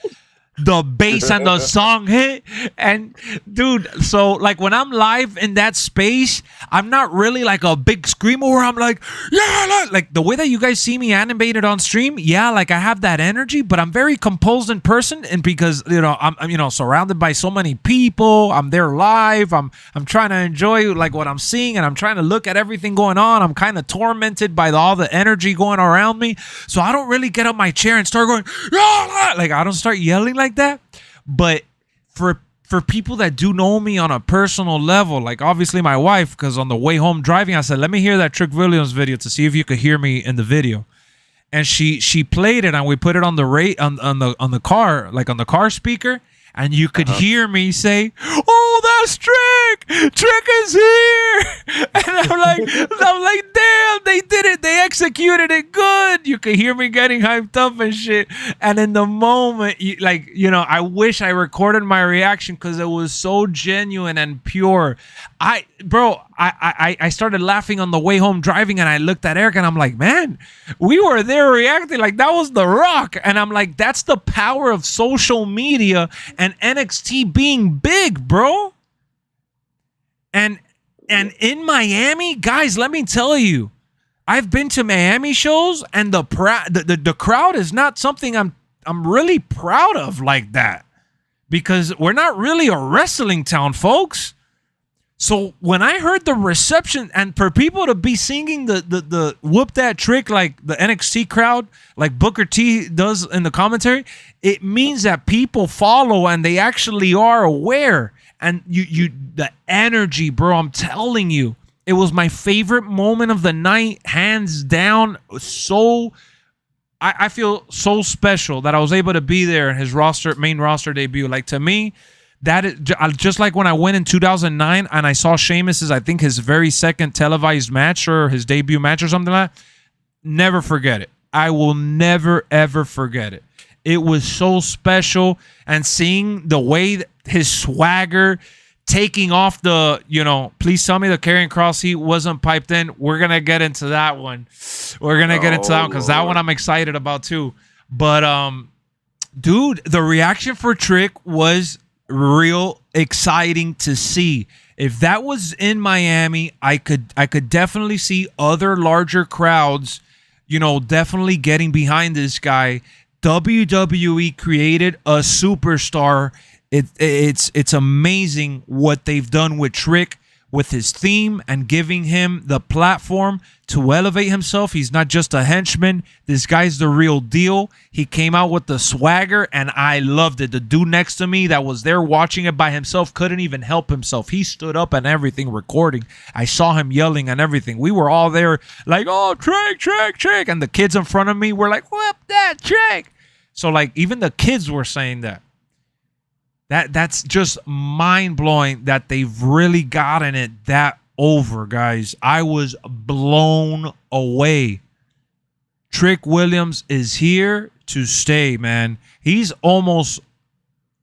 the bass and the song hit. And dude, so like when I'm live in that space, I'm not really like a big screamer where I'm like, yeah, like the way that you guys see me animated on stream. Yeah, like I have that energy, but I'm very composed in person. And because, you know, I'm you know, surrounded by so many people, I'm there live. I'm trying to enjoy like what I'm seeing, and I'm trying to look at everything going on. I'm kind of tormented by all the energy going around me. So I don't really get up my chair and start going, yeah, like I don't start yelling like that. But for people that do know me on a personal level, like obviously my wife, because on the way home driving, I said, let me hear that Trick Williams video to see if you could hear me in the video. And she played it, and we put it on the car, like on the car speaker, and you could hear me say, oh, that's Trick! Trick is here! And I'm like, damn, they did it. They executed it good. You could hear me getting hyped up and shit. And in the moment, I wish I recorded my reaction because it was so genuine and pure. I started laughing on the way home driving, and I looked at Eric, and I'm like, man, we were there reacting like that was The Rock. And I'm like, that's the power of social media and NXT being big, bro. And in Miami, guys, let me tell you, I've been to Miami shows, and the crowd is not something I'm really proud of like that, because we're not really a wrestling town, folks. So when I heard the reception, and for people to be singing the whoop that Trick like the NXT crowd, like Booker T does in the commentary, it means that people follow and they actually are aware. And you the energy, bro, I'm telling you, it was my favorite moment of the night, hands down. So I feel so special that I was able to be there in his main roster debut. Like, to me, that is just like when I went in 2009 and I saw Sheamus's, I think his very second televised match or his debut match or something like that. Never forget it. I will never, ever forget it. It was so special, and seeing the way his swagger, taking off the, please tell me the Karrion Kross heat wasn't piped in. We're going to get into that one. We're going to get into that one because that one I'm excited about too. But, dude, the reaction for Trick was real exciting to see. If that was in Miami, I could definitely see other larger crowds, definitely getting behind this guy. WWE created a superstar. It's amazing what they've done with Trick, with his theme, and giving him the platform to elevate himself. He's not just a henchman. This guy's the real deal. He came out with the swagger, and I loved it. The dude next to me that was there watching it by himself couldn't even help himself. He stood up and everything, recording. I saw him yelling and everything. We were all there like, oh, Trick, Trick, Trick. And the kids in front of me were like, whoop that, Trick. So, like, even the kids were saying that. That's just mind-blowing that they've really gotten it that over, guys. I was blown away. Trick Williams is here to stay, man. He's almost,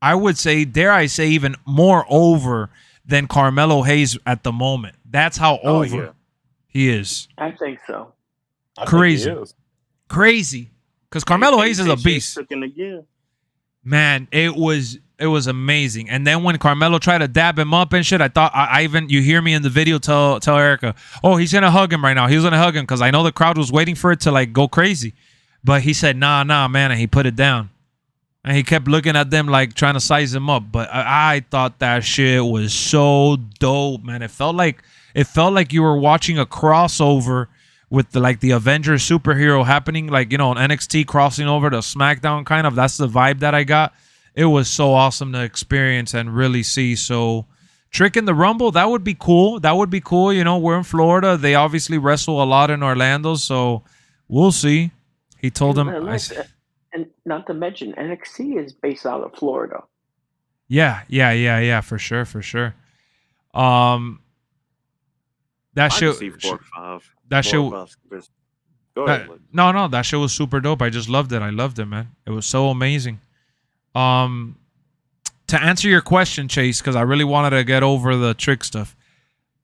I would say, dare I say, even more over than Carmelo Hayes at the moment. That's how over he is. I think so. Crazy. Crazy. Because Carmelo Hayes is a beast. Man, it was amazing. And then when Carmelo tried to dab him up and shit, I thought, you hear me in the video tell Erica, oh, he's gonna hug him right now. He was gonna hug him because I know the crowd was waiting for it to like go crazy. But he said, nah, man, and he put it down. And he kept looking at them like trying to size him up. But I thought that shit was so dope, man. It felt like you were watching a crossover with the Avengers superhero happening, like, on NXT crossing over to SmackDown kind of. That's the vibe that I got. It was so awesome to experience and really see. So Trick in the Rumble, that would be cool. We're in Florida. They obviously wrestle a lot in Orlando, so we'll see. He told him. And not to mention, NXT is based out of Florida. Yeah, for sure. That show. That show. No, that show was super dope. I just loved it. I loved it, man. It was so amazing. To answer your question, Chase, because I really wanted to get over the Trick stuff.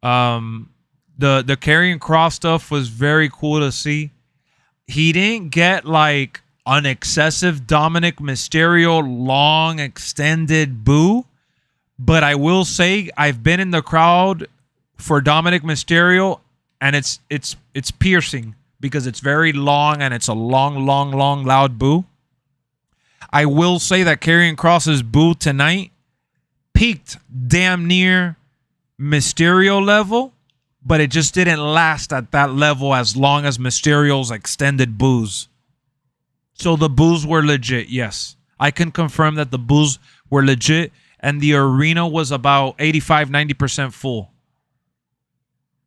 The Karrion Kross stuff was very cool to see. he didn't get like an excessive Dominic Mysterio long extended boo, but I will say I've been in the crowd for Dominic Mysterio, and it's piercing because it's very long and it's a long loud boo. I will say that Karrion Kross's boo tonight peaked damn near Mysterio level, but it just didn't last at that level as long as Mysterio's extended boos. So the boos were legit, yes. I can confirm that the boos were legit, and the arena was about 85-90% full.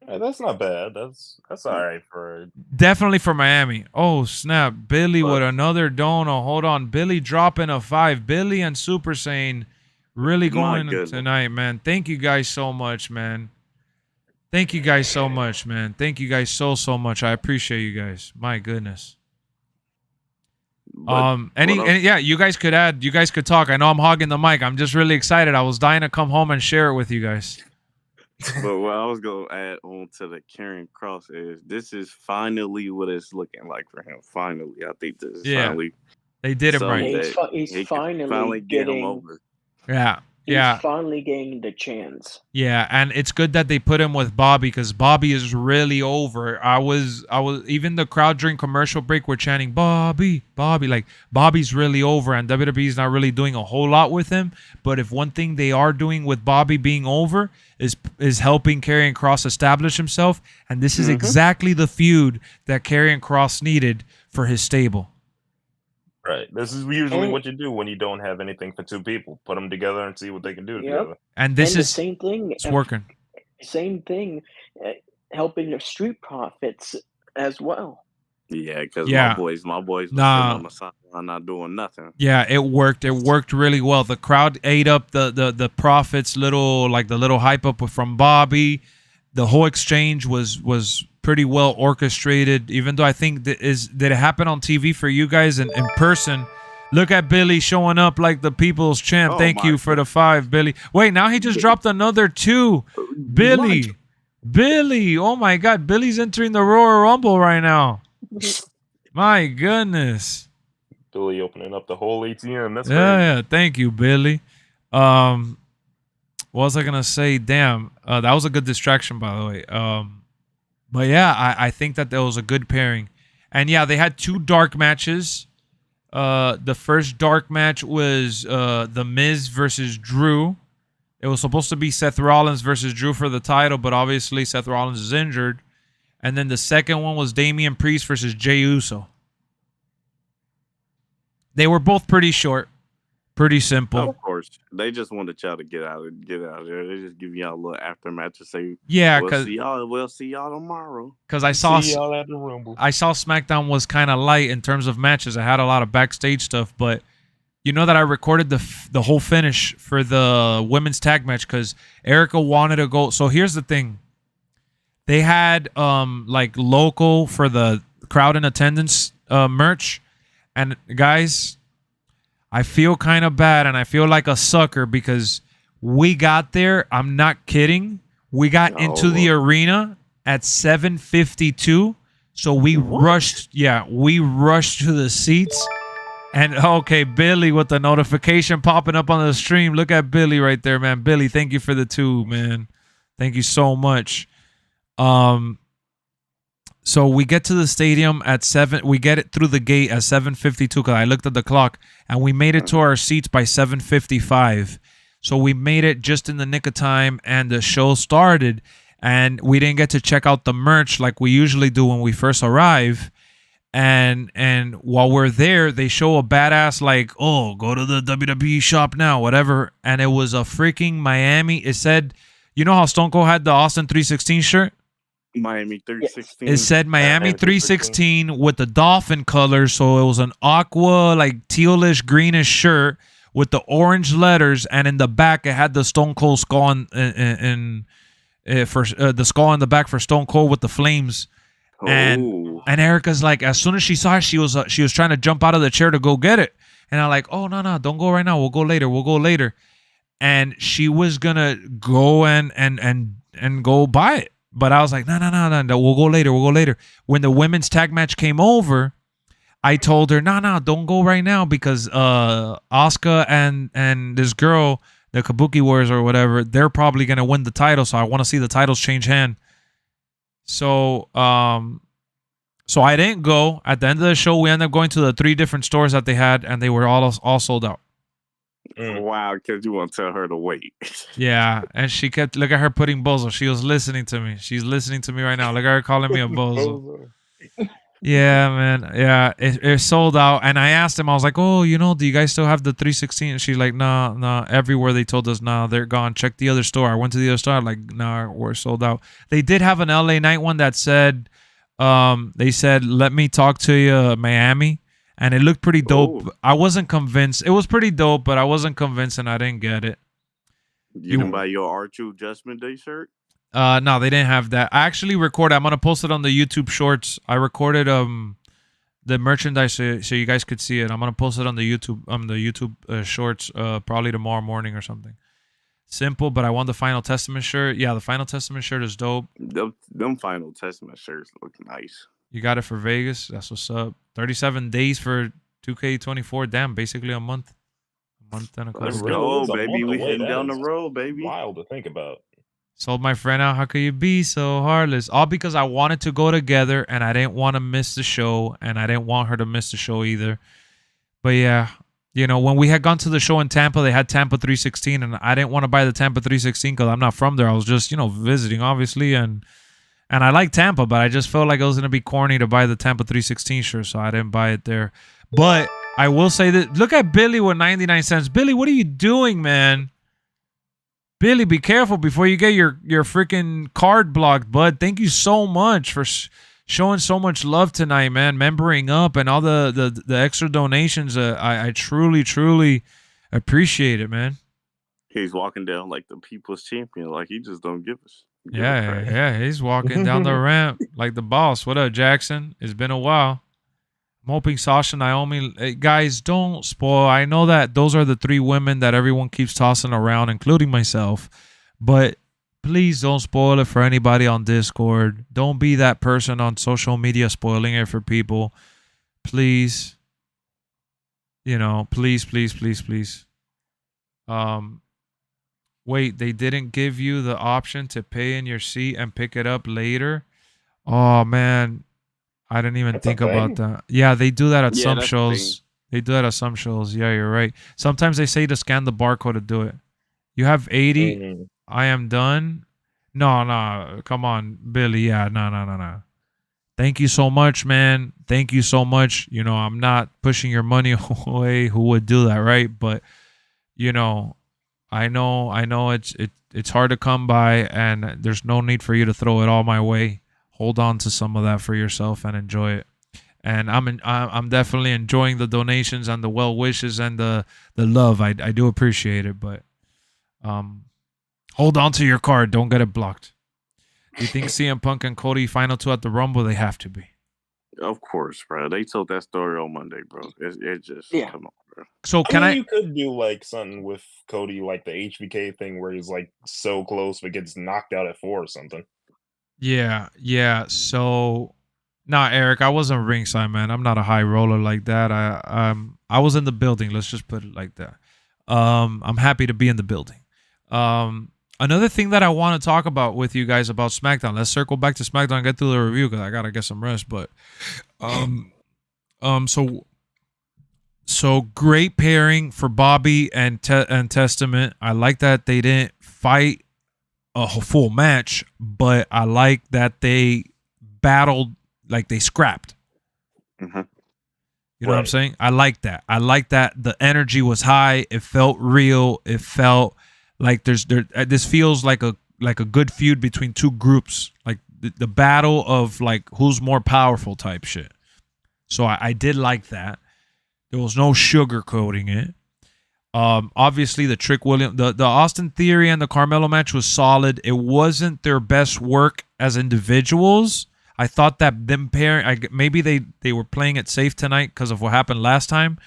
Yeah, that's not bad. That's all right for definitely for Miami. Oh snap, Billy with another dono. Hold on, Billy dropping a 5. Billy and Super Saiyan really going tonight, man. Thank you guys so much, man. Thank you guys so much, man. Thank you guys so much. I appreciate you guys. My goodness. Yeah, you guys could add. You guys could talk. I know I'm hogging the mic. I'm just really excited. I was dying to come home and share it with you guys. But what I was gonna add on to the Karrion Kross is this is finally what it's looking like for him. Finally, I think this is finally they did it right. He's finally getting him over. Yeah. He's finally getting the chance. Yeah, and it's good that they put him with Bobby because Bobby is really over. I was even the crowd during commercial break were chanting Bobby. Like Bobby's really over, and WWE's not really doing a whole lot with him. But if one thing they are doing with Bobby being over is helping Karrion Kross establish himself, and this is exactly the feud that Karrion Kross needed for his stable. Right. This is usually what you do when you don't have anything for two people. Put them together and see what they can do together. And this is the same thing. It's working. Same thing, helping the Street Profits as well. Yeah, because my boys were sitting on the sideline not doing nothing. Yeah, it worked. It worked really well. The crowd ate up the Profits little hype up from Bobby. The whole exchange was pretty well orchestrated, even though I think did it happen on TV for you guys in person? Look at Billy showing up like the people's champ. Thank you for the 5, Billy. Wait, now he just dropped another 2. Billy. Oh my God. Billy's entering the Royal Rumble right now. My goodness. Billy opening up the whole ATM. That's yeah. Thank you, Billy. What was I gonna say? Damn, that was a good distraction, by the way. But yeah, I think that was a good pairing. And yeah, they had 2 dark matches. The first dark match was The Miz versus Drew. It was supposed to be Seth Rollins versus Drew for the title, but obviously Seth Rollins is injured. And then the second one was Damian Priest versus Jey Uso. They were both pretty short. Pretty simple. Of course, they just wanted y'all to get out of there. They just give y'all a little aftermatch to say, because we'll see y'all tomorrow. Because I saw y'all at the Rumble. I saw SmackDown was kind of light in terms of matches. I had a lot of backstage stuff, but you know that I recorded the whole finish for the women's tag match because Erica wanted to go. So here's the thing: they had like local for the crowd in attendance merch, and guys, I feel kind of bad and I feel like a sucker because we got there. I'm not kidding. We got into the arena at 7:52. So we rushed. Yeah, we rushed to the seats. And okay, Billy with the notification popping up on the stream. Look at Billy right there, man. Billy, thank you for the 2, man. Thank you so much. So we get to the stadium at 7. We get it through the gate at 7:52 because I looked at the clock, and we made it to our seats by 7:55. So we made it just in the nick of time, and the show started. And we didn't get to check out the merch like we usually do when we first arrive. And while we're there, they show a badass like, oh, go to the WWE shop now, whatever. And it was a freaking Miami. It said, you know how Stone Cold had the Austin 316 shirt? Miami 316. It said Miami 316 with the dolphin colors, so it was an aqua, like tealish, greenish shirt with the orange letters, and in the back it had the Stone Cold skull the skull in the back for Stone Cold with the flames. And Erica's like, as soon as she saw it, she was trying to jump out of the chair to go get it, and I'm like, oh no, don't go right now. We'll go later. And she was gonna go and go buy it. But I was like, no, we'll go later. When the women's tag match came over, I told her, no, don't go right now because Asuka and this girl, the Kabuki Warriors or whatever, they're probably gonna win the title. So I want to see the titles change hand. So so I didn't go. At the end of the show, we ended up going to the 3 different stores that they had, and they were all sold out. Wow, because you want to tell her to wait. Yeah, and she kept, look at her putting bozo. She was listening to me. She's listening to me right now. Look at her calling me a bozo. Yeah, man. Yeah, it sold out. And I asked him, I was like, oh, you know, do you guys still have the 316? And she's like, no. Everywhere they told us, no, they're gone. Check the other store. I went to the other store. Like, no, we're sold out. They did have an LA Night one that said, they said, let me talk to you, Miami. And it looked pretty dope. Ooh. I wasn't convinced. It was pretty dope, but I wasn't convinced and I didn't get it. You didn't buy your R2 Adjustment Day shirt? No, they didn't have that. I actually recorded. I'm gonna post it on the YouTube Shorts. I recorded the merchandise so you guys could see it. I'm gonna post it on the YouTube Shorts probably tomorrow morning or something. Simple, but I want the Final Testament shirt. Yeah, the Final Testament shirt is dope. Them Final Testament shirts look nice. You got it for Vegas. That's what's up. 37 days for 2K24. Damn, basically a month. A month and a couple. Let's Really go, is a baby. month We away. heading That down the is road, baby. Wild to think about. Sold my friend out. How could you be so heartless? All because I wanted to go together and I didn't want to miss the show and I didn't want her to miss the show either. But yeah, you know, when we had gone to the show in Tampa, they had Tampa 316 and I didn't want to buy the Tampa 316 because I'm not from there. I was just, you know, visiting obviously and I like Tampa, but I just felt like it was going to be corny to buy the Tampa 316 shirt, so I didn't buy it there. But I will say that, look at Billy with 99 cents. Billy, what are you doing, man? Billy, be careful before you get your freaking card blocked, bud. Thank you so much for showing so much love tonight, man. Membering up and all the extra donations. I truly appreciate it, man. He's walking down like the people's champion. Like, he just don't give us. Yeah, he's walking down the ramp like the boss. What up, Jackson? It's been a while. I'm hoping Sasha, Naomi, guys, don't spoil. I know that those are the 3 women that everyone keeps tossing around, including myself. But please don't spoil it for anybody on Discord. Don't be that person on social media spoiling it for people. Please. You know, please. Wait, they didn't give you the option to pay in your seat and pick it up later? Oh, man. I didn't even think about that. Yeah, they do that at some shows. They do that at some shows. Yeah, you're right. Sometimes they say to scan the barcode to do it. You have 80. Mm-hmm. I am done. No. Come on, Billy. Yeah, no. Thank you so much, man. Thank you so much. You know, I'm not pushing your money away. Who would do that, right? But, you know, I know it's hard to come by, and there's no need for you to throw it all my way. Hold on to some of that for yourself and enjoy it. And I'm definitely enjoying the donations and the well wishes and the love. I do appreciate it, but hold on to your card. Don't get it blocked. Do you think CM Punk and Cody final 2 at the Rumble? They have to be. Of course, bro. They told that story on Monday, bro. It just come on, bro. So you could do like something with Cody, like the HBK thing where he's like so close but gets knocked out at 4 or something. Yeah. So, Eric, I wasn't ringside, man. I'm not a high roller like that. I was in the building. Let's just put it like that. I'm happy to be in the building. Another thing that I want to talk about with you guys about SmackDown. Let's circle back to SmackDown and get through the review because I gotta get some rest. But, so great pairing for Bobby and Testament. I like that they didn't fight a full match, but I like that they battled, like they scrapped. Mm-hmm. You know what I'm saying? I like that. The energy was high. It felt real. It felt like this feels like a good feud between 2 groups, like the battle of like who's more powerful type shit. So I did like that. There was no sugarcoating it. Obviously the Trick Williams, the Austin Theory and the Carmelo match was solid. It wasn't their best work as individuals. I thought that them pairing, maybe they were playing it safe tonight because of what happened last time.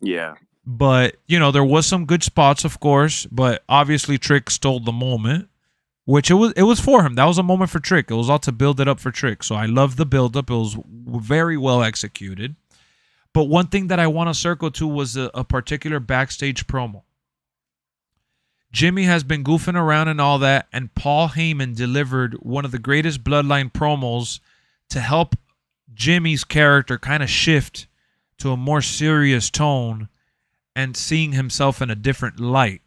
Yeah. But, you know, there was some good spots, of course, but obviously Trick stole the moment which it was for him. That was a moment for Trick. It was all to build it up for Trick. So I love the build up. It was very well executed. But one thing that I want to circle to was a particular backstage promo. Jimmy has been goofing around and all that, and Paul Heyman delivered one of the greatest Bloodline promos to help Jimmy's character kind of shift to a more serious tone and seeing himself in a different light.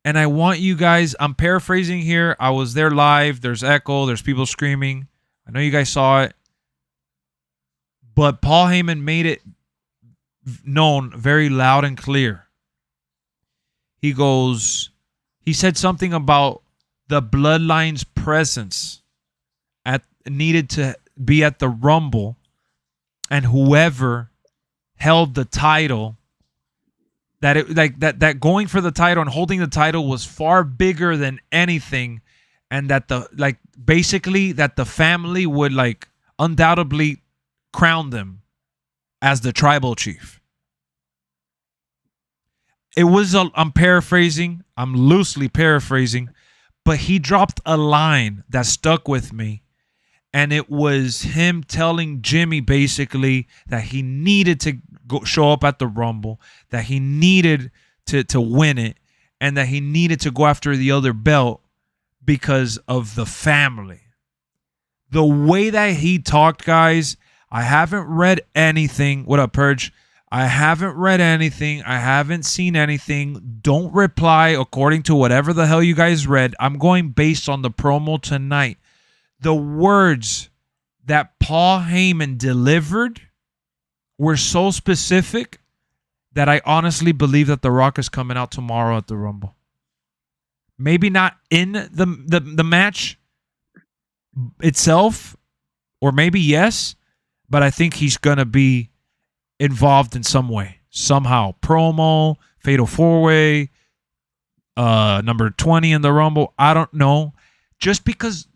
And I want you guys, I'm paraphrasing here. I was there live. There's echo. There's people screaming. I know you guys saw it. But Paul Heyman made it known very loud and clear. He said something about the Bloodline's presence needed to be at the Rumble, and whoever held the title, that going for the title and holding the title was far bigger than anything, and that basically the family would undoubtedly crown them as the tribal chief. It was I'm paraphrasing, I'm loosely paraphrasing, but he dropped a line that stuck with me, and it was him telling Jimmy basically that he needed to show up at the Rumble, that he needed to win it, and that he needed to go after the other belt because of the family. The way that he talked, guys, I haven't read anything. What up, Purge? I haven't read anything. I haven't seen anything. Don't reply according to whatever the hell you guys read. I'm going based on the promo tonight. The words that Paul Heyman delivered were so specific that I honestly believe that The Rock is coming out tomorrow at the Rumble. Maybe not in the match itself, or maybe yes, but I think he's going to be involved in some way, somehow. Promo, Fatal 4-Way, number 20 in the Rumble. I don't know. Just because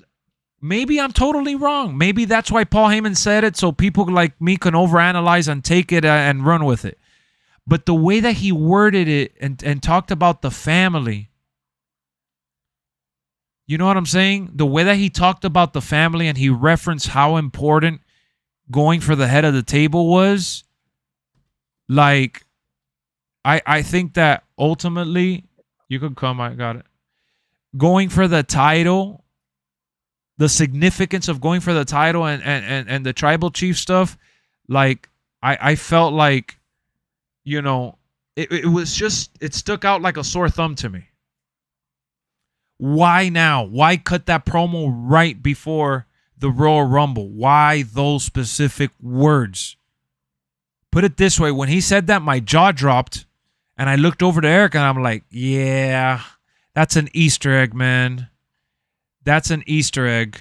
maybe I'm totally wrong. Maybe that's why Paul Heyman said it, so people like me can overanalyze and take it and run with it. But the way that he worded it and talked about the family, you know what I'm saying? The way that he talked about the family and he referenced how important going for the head of the table was, I think that ultimately, you could come, I got it. Going for the title, the significance of going for the title and the tribal chief stuff, I felt like, it was just, it stuck out like a sore thumb to me. Why now? Why cut that promo right before the Royal Rumble? Why those specific words? Put it this way, when he said that, my jaw dropped, and I looked over to Eric, and I'm like, yeah, that's an Easter egg, man. That's an Easter egg.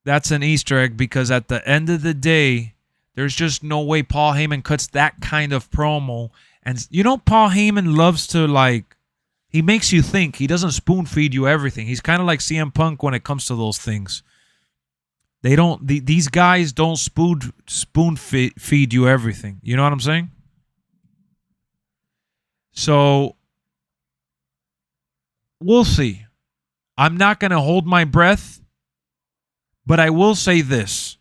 That's an Easter egg, because at the end of the day, there's just no way Paul Heyman cuts that kind of promo. And Paul Heyman loves to, he makes you think. He doesn't spoon feed you everything. He's kind of like CM Punk when it comes to those things. They don't. These guys don't spoon feed you everything. You know what I'm saying? So we'll see. I'm not going to hold my breath, but I will say this.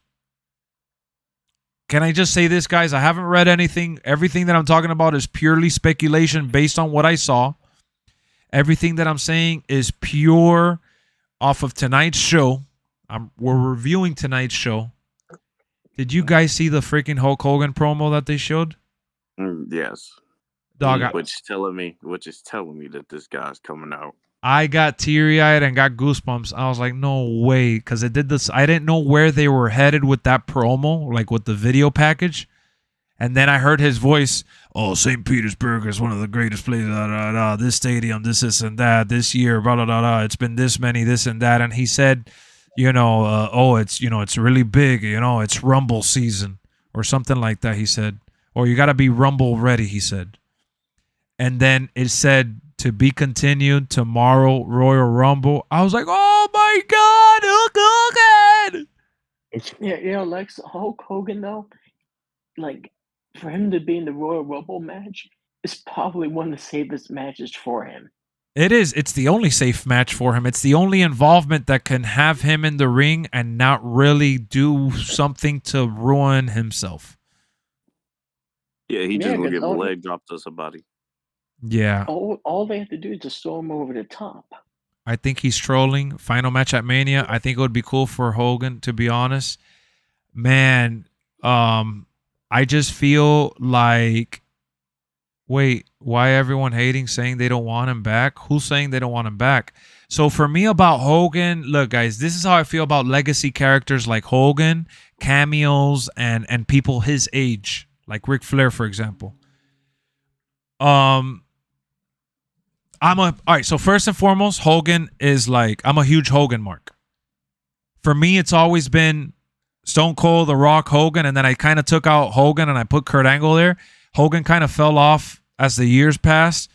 Can I just say this, guys? I haven't read anything. Everything that I'm talking about is purely speculation based on what I saw. Everything that I'm saying is pure off of tonight's show. We're reviewing tonight's show. Did you guys see the freaking Hulk Hogan promo that they showed? Yes. Dog, which is telling me that this guy's coming out. I got teary-eyed and got goosebumps. I was like, no way, because it did this. I didn't know where they were headed with that promo, with the video package. And then I heard his voice, oh, St. Petersburg is one of the greatest places, this stadium, this and that, this year, blah, blah, blah, blah. It's been this many, this and that. And he said, it's really big, it's Rumble season or something like that, he said. Or you got to be Rumble ready, he said. And then it said, to be continued tomorrow, Royal Rumble. I was like, oh my God, Hulk Hogan! Yeah, Lex, Hulk Hogan, though, for him to be in the Royal Rumble match is probably one of the safest matches for him. It is. It's the only safe match for him. It's the only involvement that can have him in the ring and not really do something to ruin himself. Yeah, he Yeah, just gonna 'cause give a leg drop to somebody. Yeah. all they have to do is just throw him over the top. I think he's trolling. Final match at Mania. I think it would be cool for Hogan, to be honest. Man, I just feel like, wait, why everyone hating, saying they don't want him back? Who's saying they don't want him back? So for me about Hogan, look guys, this is how I feel about legacy characters like Hogan, cameos, and people his age, like Ric Flair, for example. All right, so first and foremost, Hogan is like, I'm a huge Hogan mark. For me, it's always been Stone Cold, The Rock, Hogan, and then I kind of took out Hogan and I put Kurt Angle there. Hogan kind of fell off as the years passed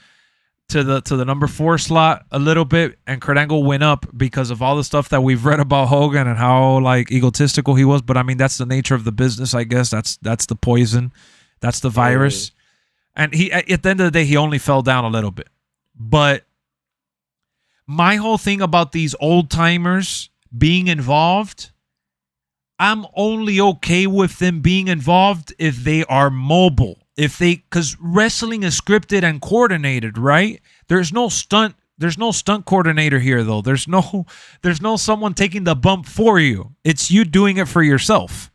to the number 4 slot a little bit, and Kurt Angle went up because of all the stuff that we've read about Hogan and how like egotistical he was. But I mean, that's the nature of the business, I guess. That's the poison, that's the virus. And he, at the end of the day, he only fell down a little bit. But my whole thing about these old timers being involved, I'm only okay with them being involved if they are mobile. Because wrestling is scripted and coordinated, right? There's no stunt coordinator here, though. There's no someone taking the bump for you. It's you doing it for yourself.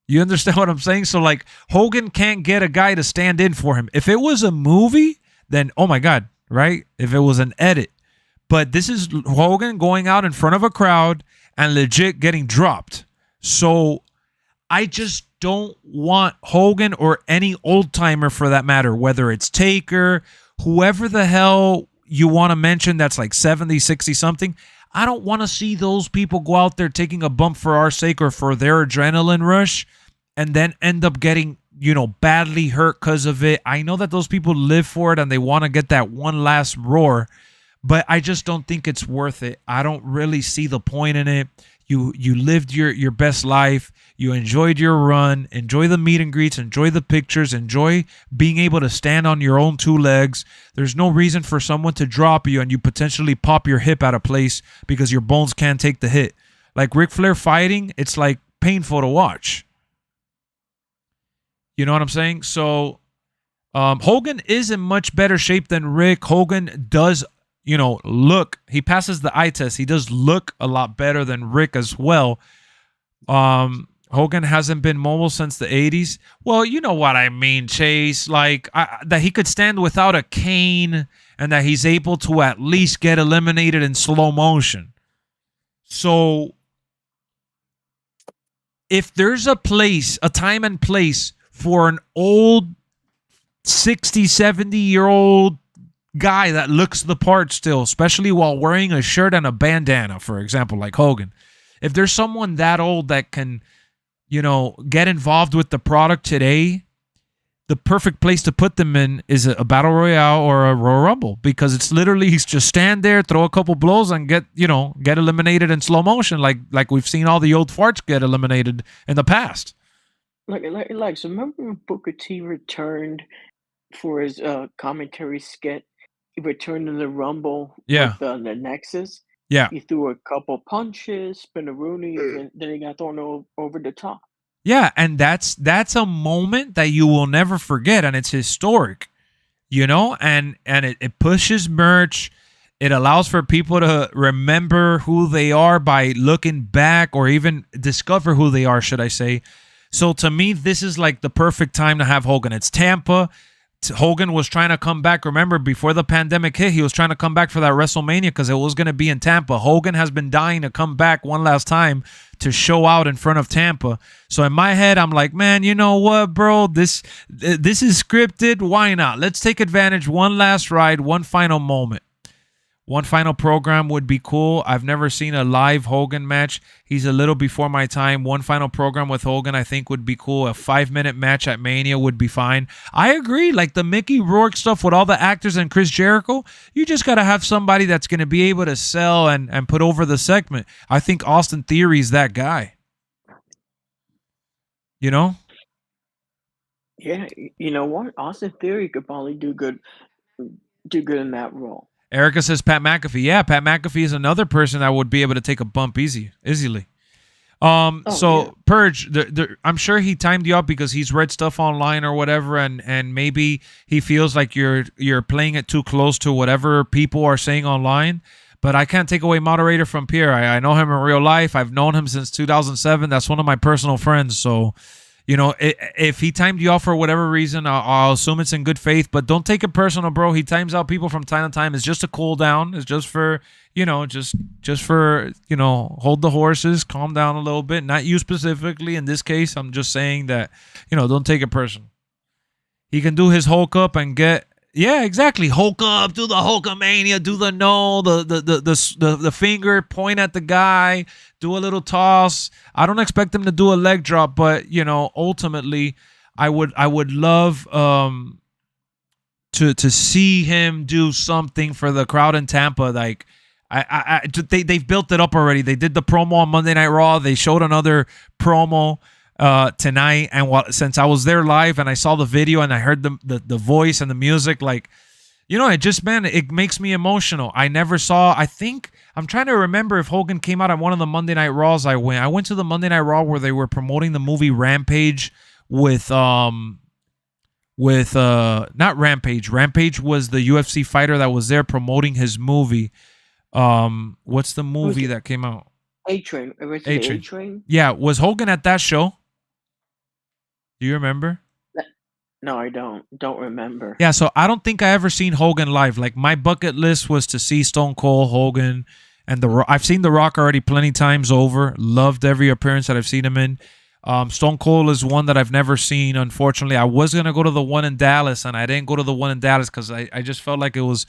You understand what I'm saying? So like Hogan can't get a guy to stand in for him. If it was a movie, then oh my God, right? If it was an edit. But this is Hogan going out in front of a crowd and legit getting dropped. So I just don't want Hogan or any old timer for that matter, whether it's Taker, whoever the hell you want to mention that's like 70, 60 something. I don't want to see those people go out there taking a bump for our sake or for their adrenaline rush and then end up getting, badly hurt because of it. I know that those people live for it and they want to get that one last roar, but I just don't think it's worth it. I don't really see the point in it. You lived your best life. You enjoyed your run. Enjoy the meet and greets. Enjoy the pictures. Enjoy being able to stand on your own 2 legs. There's no reason for someone to drop you and you potentially pop your hip out of place because your bones can't take the hit. Like Ric Flair fighting, it's like painful to watch. You know what I'm saying? So Hogan is in much better shape than Rick. Hogan does look, he passes the eye test. He does look a lot better than Rick as well. Hogan hasn't been mobile since the 80s. Well, you know what I mean, Chase. Like, that he could stand without a cane and that he's able to at least get eliminated in slow motion. So, if there's a time and place for an old 60, 70-year-old guy that looks the part still, especially while wearing a shirt and a bandana, for example, like Hogan. If there's someone that old that can, get involved with the product today, the perfect place to put them in is a Battle Royale or a Royal Rumble, because it's literally he's just stand there, throw a couple blows, and get eliminated in slow motion, like we've seen all the old farts get eliminated in the past. Like so remember when Booker T returned for his commentary skit? He returned in the Rumble with the Nexus. Yeah. He threw a couple punches, spin-a-roonies, and then he got thrown over the top. Yeah, and that's a moment that you will never forget, and it's historic, and it pushes merch. It allows for people to remember who they are by looking back, or even discover who they are, should I say. So to me, this is like the perfect time to have Hogan. It's Tampa. Hogan was trying to come back. Remember, before the pandemic hit, he was trying to come back for that WrestleMania because it was going to be in Tampa. Hogan has been dying to come back one last time to show out in front of Tampa. So in my head, I'm like, man, you know what, bro? This is scripted. Why not? Let's take advantage. One last ride, one final moment. One final program would be cool. I've never seen a live Hogan match. He's a little before my time. One final program with Hogan I think would be cool. A 5-minute match at Mania would be fine. I agree. Like the Mickey Rourke stuff with all the actors and Chris Jericho, you just got to have somebody that's going to be able to sell and put over the segment. I think Austin Theory's that guy. Yeah, you know what? Austin Theory could probably do good in that role. Erica says Pat McAfee. Yeah, Pat McAfee is another person that would be able to take a bump easily. Purge, I'm sure he timed you up because he's read stuff online or whatever, and maybe he feels like you're playing it too close to whatever people are saying online. But I can't take away moderator from Pierre. I know him in real life. I've known him since 2007. That's one of my personal friends. So, if he timed you off for whatever reason, I'll assume it's in good faith. But don't take it personal, bro. He times out people from time to time. It's just a cool down. It's just for, just for, hold the horses, calm down a little bit. Not you specifically. In this case, I'm just saying that, don't take it personal. He can do his Hulk up and get... Yeah, exactly. Hulk up, do the Hulkamania, do the the finger, point at the guy, do a little toss. I don't expect him to do a leg drop, but ultimately, I would love to see him do something for the crowd in Tampa. Like they've built it up already. They did the promo on Monday Night Raw. They showed another promo tonight, and since I was there live and I saw the video and I heard the voice and the music, like it makes me emotional. I think I'm trying to remember if Hogan came out at one of the Monday Night Raws I went to the Monday Night Raw where they were promoting the movie Rampage with not Rampage was the UFC fighter that was there promoting his movie. What's the movie that came out? A-Train. A-Train? Yeah, was Hogan at that show? Do you remember? No, I don't remember. Yeah, so I don't think I ever seen Hogan live. Like, my bucket list was to see Stone Cold, Hogan, and I've seen The Rock already plenty times over. Loved every appearance that I've seen him in. Stone Cold is one that I've never seen, unfortunately. I was going to go to the one in Dallas, and I didn't go to the one in Dallas because I just felt like it was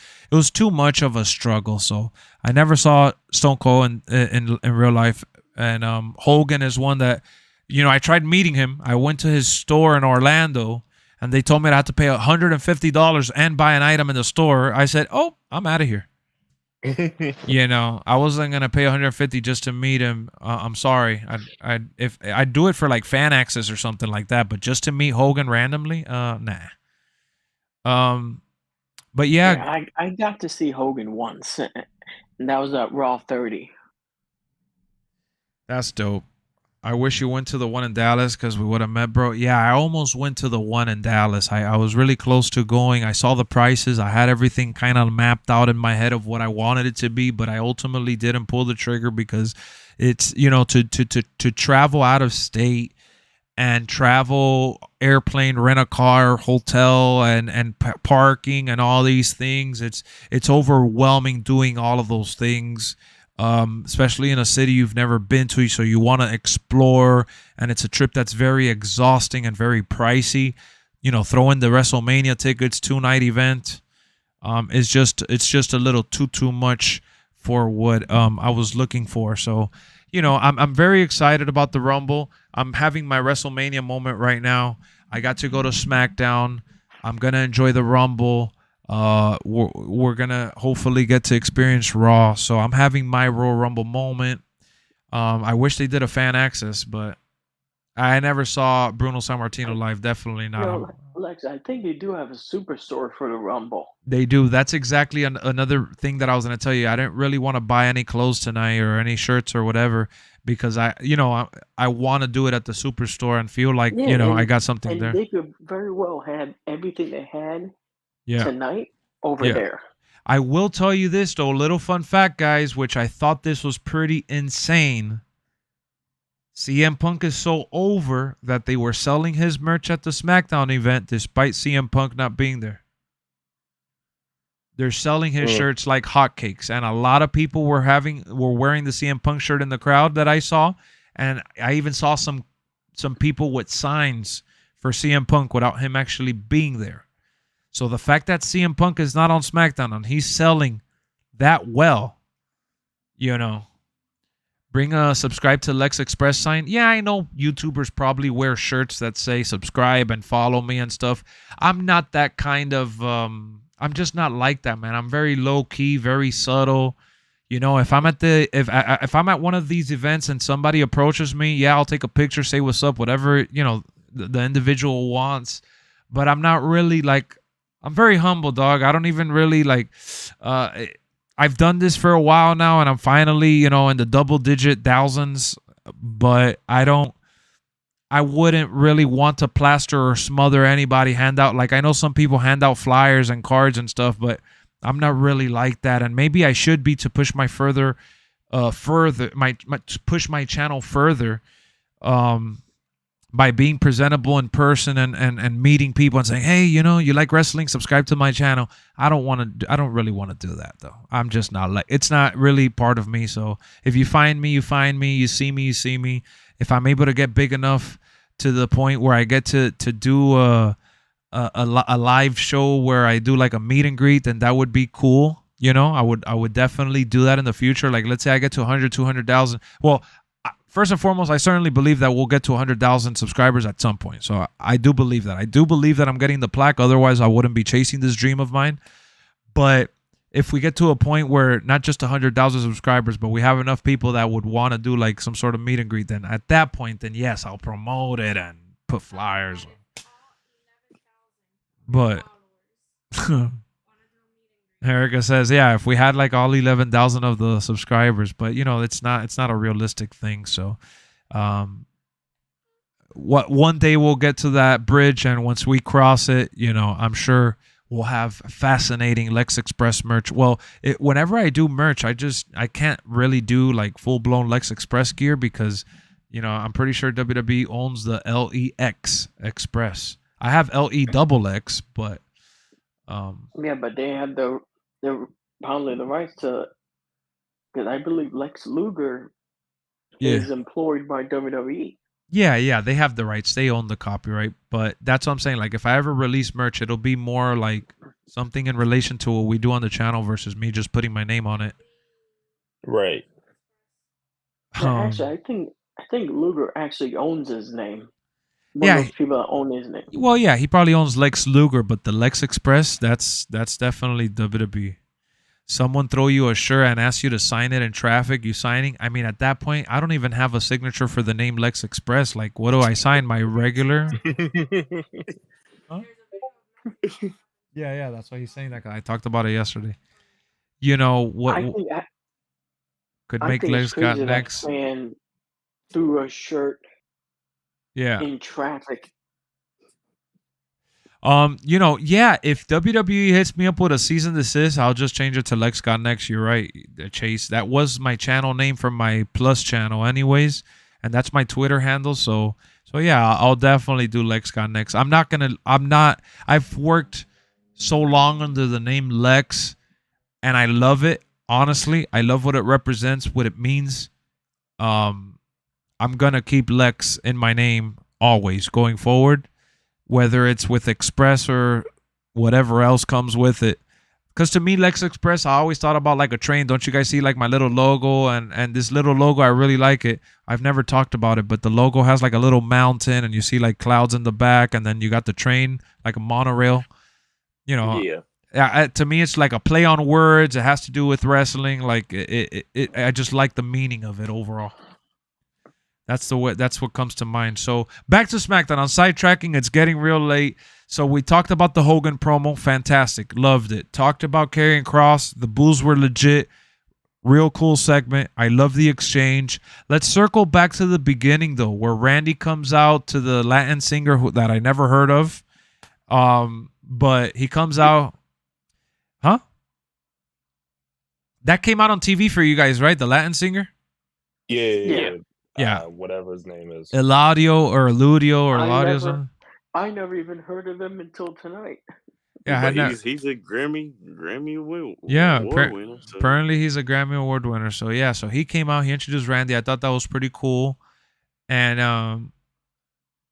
too much of a struggle. So I never saw Stone Cold in real life. And Hogan is one that, I tried meeting him. I went to his store in Orlando, and they told me I had to pay $150 and buy an item in the store. I said, oh, I'm out of here. I wasn't gonna pay $150 just to meet him. I'm sorry. If I'd do it for like fan access or something like that, but just to meet Hogan randomly, nah. But yeah, I got to see Hogan once, and that was at Raw 30. That's dope. I wish you went to the one in Dallas because we would have met, bro. Yeah, I almost went to the one in Dallas. I was really close to going. I saw the prices. I had everything kind of mapped out in my head of what I wanted it to be, but I ultimately didn't pull the trigger because it's, to travel out of state and travel, airplane, rent a car, hotel, and parking and all these things. It's overwhelming doing all of those things. Especially in a city you've never been to, so you want to explore, and it's a trip that's very exhausting and very pricey. Throw in the WrestleMania tickets, 2-night event. It's just a little too much for what I was looking for. So, I'm very excited about the Rumble. I'm having my WrestleMania moment right now. I got to go to Smackdown. I'm gonna enjoy the Rumble. We're gonna hopefully get to experience Raw, so I'm having my Royal Rumble moment. I wish they did a fan access, but I never saw Bruno Sammartino live. Definitely not. Lex, I think they do have a superstore for the Rumble. They do. That's exactly another thing that I was gonna tell you. I didn't really want to buy any clothes tonight or any shirts or whatever because I want to do it at the superstore and feel like I got something there. They could very well have everything they had. Tonight over there. I will tell you this though, little fun fact, guys, which I thought this was pretty insane. CM Punk is so over that they were selling his merch at the SmackDown event despite CM Punk not being there. They're selling his shirts like hotcakes, and a lot of people were wearing the CM Punk shirt in the crowd that I saw, and I even saw some people with signs for CM Punk without him actually being there. So the fact that CM Punk is not on SmackDown and he's selling that well, bring a subscribe to LexxExpress sign. Yeah, I know YouTubers probably wear shirts that say subscribe and follow me and stuff. I'm not that kind of, I'm just not like that, man. I'm very low key, very subtle. If I'm at if I'm at one of these events and somebody approaches me, yeah, I'll take a picture, say what's up, whatever, the individual wants. But I'm not really like I'm very humble, dog. I don't even really like. I've done this for a while now, and I'm finally, you know, in the double-digit thousands. But I wouldn't really want to plaster or smother anybody. Hand out, like, I know some people hand out flyers and cards and stuff, but I'm not really like that. And maybe I should be to push my push my channel further. By being presentable in person and meeting people and saying, hey, you know, you like wrestling, subscribe to my channel. I don't really want to do that, though. I'm just not like, it's not really part of me. So if you find me, you find me. You see me, you see me. If I'm able to get big enough to the point where I get to do a live show where I do like a meet and greet, then that would be cool. You know, I would definitely do that in the future. Like, let's say I get to 100, 200,000. Well, first and foremost, I certainly believe that we'll get to 100,000 subscribers at some point. So I do believe that. I do believe that I'm getting the plaque. Otherwise, I wouldn't be chasing this dream of mine. But if we get to a point where not just 100,000 subscribers, but we have enough people that would want to do like some sort of meet and greet, then at that point, then yes, I'll promote it and put flyers. But Erica says, yeah, if we had like all 11,000 of the subscribers, but you know, it's not a realistic thing. So, one day we'll get to that bridge, and once we cross it, you know, I'm sure we'll have fascinating LexxExpress merch. Well, whenever I do merch, I can't really do like full blown LexxExpress gear because, you know, I'm pretty sure WWE owns the LEX Express. I have LEXX, but yeah, but they have the probably the rights to, because I believe Lex Luger is employed by WWE. Yeah, they have the rights. They own the copyright. But that's what I'm saying. Like, if I ever release merch, it'll be more like something in relation to what we do on the channel versus me just putting my name on it. Right. Yeah, actually, I think Luger actually owns his name. One Yeah, of those people that own his name. well, yeah, he probably owns Lex Luger, but the LexxExpress, that's definitely WWE. Someone throw you a shirt and ask you to sign it in traffic, you signing? I mean, at that point, I don't even have a signature for the name LexxExpress. Like, what do I sign? My regular? Huh? Yeah, that's why he's saying that. I talked about it yesterday. You know what could make Lex got next? Fan threw a shirt in traffic. You know, yeah, if WWE hits me up with a cease and desist, I'll just change it to Lex got next. You're right, Chase. That was my channel name for my Plus channel anyways, and that's my Twitter handle. So yeah, I'll definitely do Lex got next. I've worked so long under the name Lex, and I love it. Honestly, I love what it represents, what it means. I'm gonna keep Lex in my name always going forward, whether it's with Express or whatever else comes with it. Because to me, LexxExpress, I always thought about like a train. Don't you guys see like my little logo? And this little logo, I really like it. I've never talked about it, but the logo has like a little mountain and you see like clouds in the back, and then you got the train, like a monorail. You know, to me, it's like a play on words. It has to do with wrestling. Like I just like the meaning of it overall. That's what comes to mind. So back to SmackDown. On sidetracking, it's getting real late. So we talked about the Hogan promo. Fantastic. Loved it. Talked about Karrion Kross. The Bulls were legit. Real cool segment. I love the exchange. Let's circle back to the beginning, though, where Randy comes out to the Latin singer that I never heard of. But he comes out. Huh? That came out on TV for you guys, right? The Latin singer? Yeah. Yeah. Whatever his name is. Eladio or Eladio something. I never even heard of him until tonight. Yeah, he's a Grammy award winner. So. Apparently he's a Grammy Award winner. So yeah, so he came out, he introduced Randy. I thought that was pretty cool. And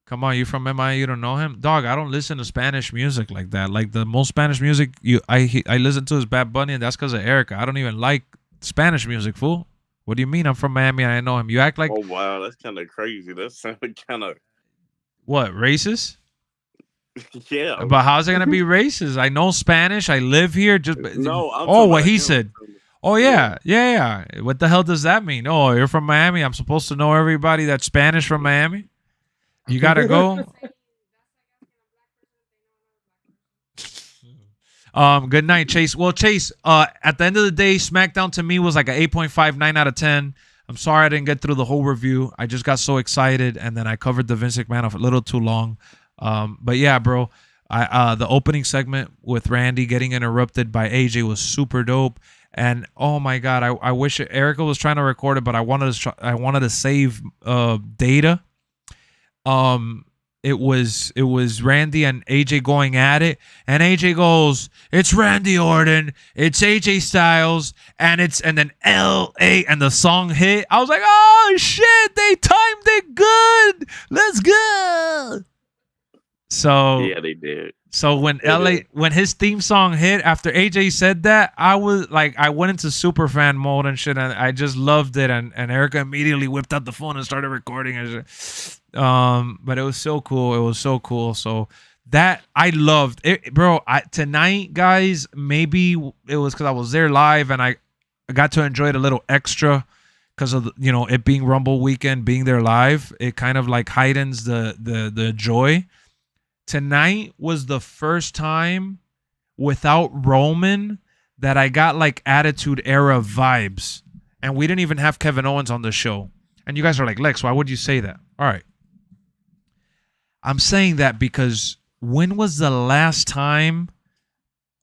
come on, you from MI, you don't know him? Dog, I don't listen to Spanish music like that. Like the most Spanish music I listen to is Bad Bunny, and that's because of Erica. I don't even like Spanish music, fool. What do you mean? I'm from Miami and I know him. You act like... Oh, wow. That's kind of crazy. That sounded kind of... What, racist? Yeah. But how's it going to be racist? I know Spanish. I live here. No. What he said. Oh, yeah. What the hell does that mean? Oh, you're from Miami. I'm supposed to know everybody that's Spanish from Miami? You got to go? Good night, Chase. Well, Chase, at the end of the day, SmackDown to me was like an 8.59 out of 10. I'm sorry I didn't get through the whole review. I just got so excited, and then I covered the Vince McMahon a little too long. But yeah, bro, the opening segment with Randy getting interrupted by AJ was super dope. And oh my god, I wish Erica was trying to record it, but I wanted to save data. It was Randy and AJ going at it, and AJ goes, "It's Randy Orton, it's AJ Styles, and then LA," and the song hit. I was like, "Oh shit, they timed it good. Let's go." So Yeah, they did. So when his theme song hit after AJ said that, I was like, I went into super fan mode and shit, and I just loved it. And Erica immediately whipped out the phone and started recording and shit. But it was so cool. It was so cool. So that I loved it, bro. Tonight, guys, maybe it was because I was there live and I got to enjoy it a little extra because of it being Rumble weekend, being there live. It kind of like heightens the joy. Tonight was the first time without Roman that I got like Attitude Era vibes. And we didn't even have Kevin Owens on the show. And you guys are like, Lex, why would you say that? All right. I'm saying that because when was the last time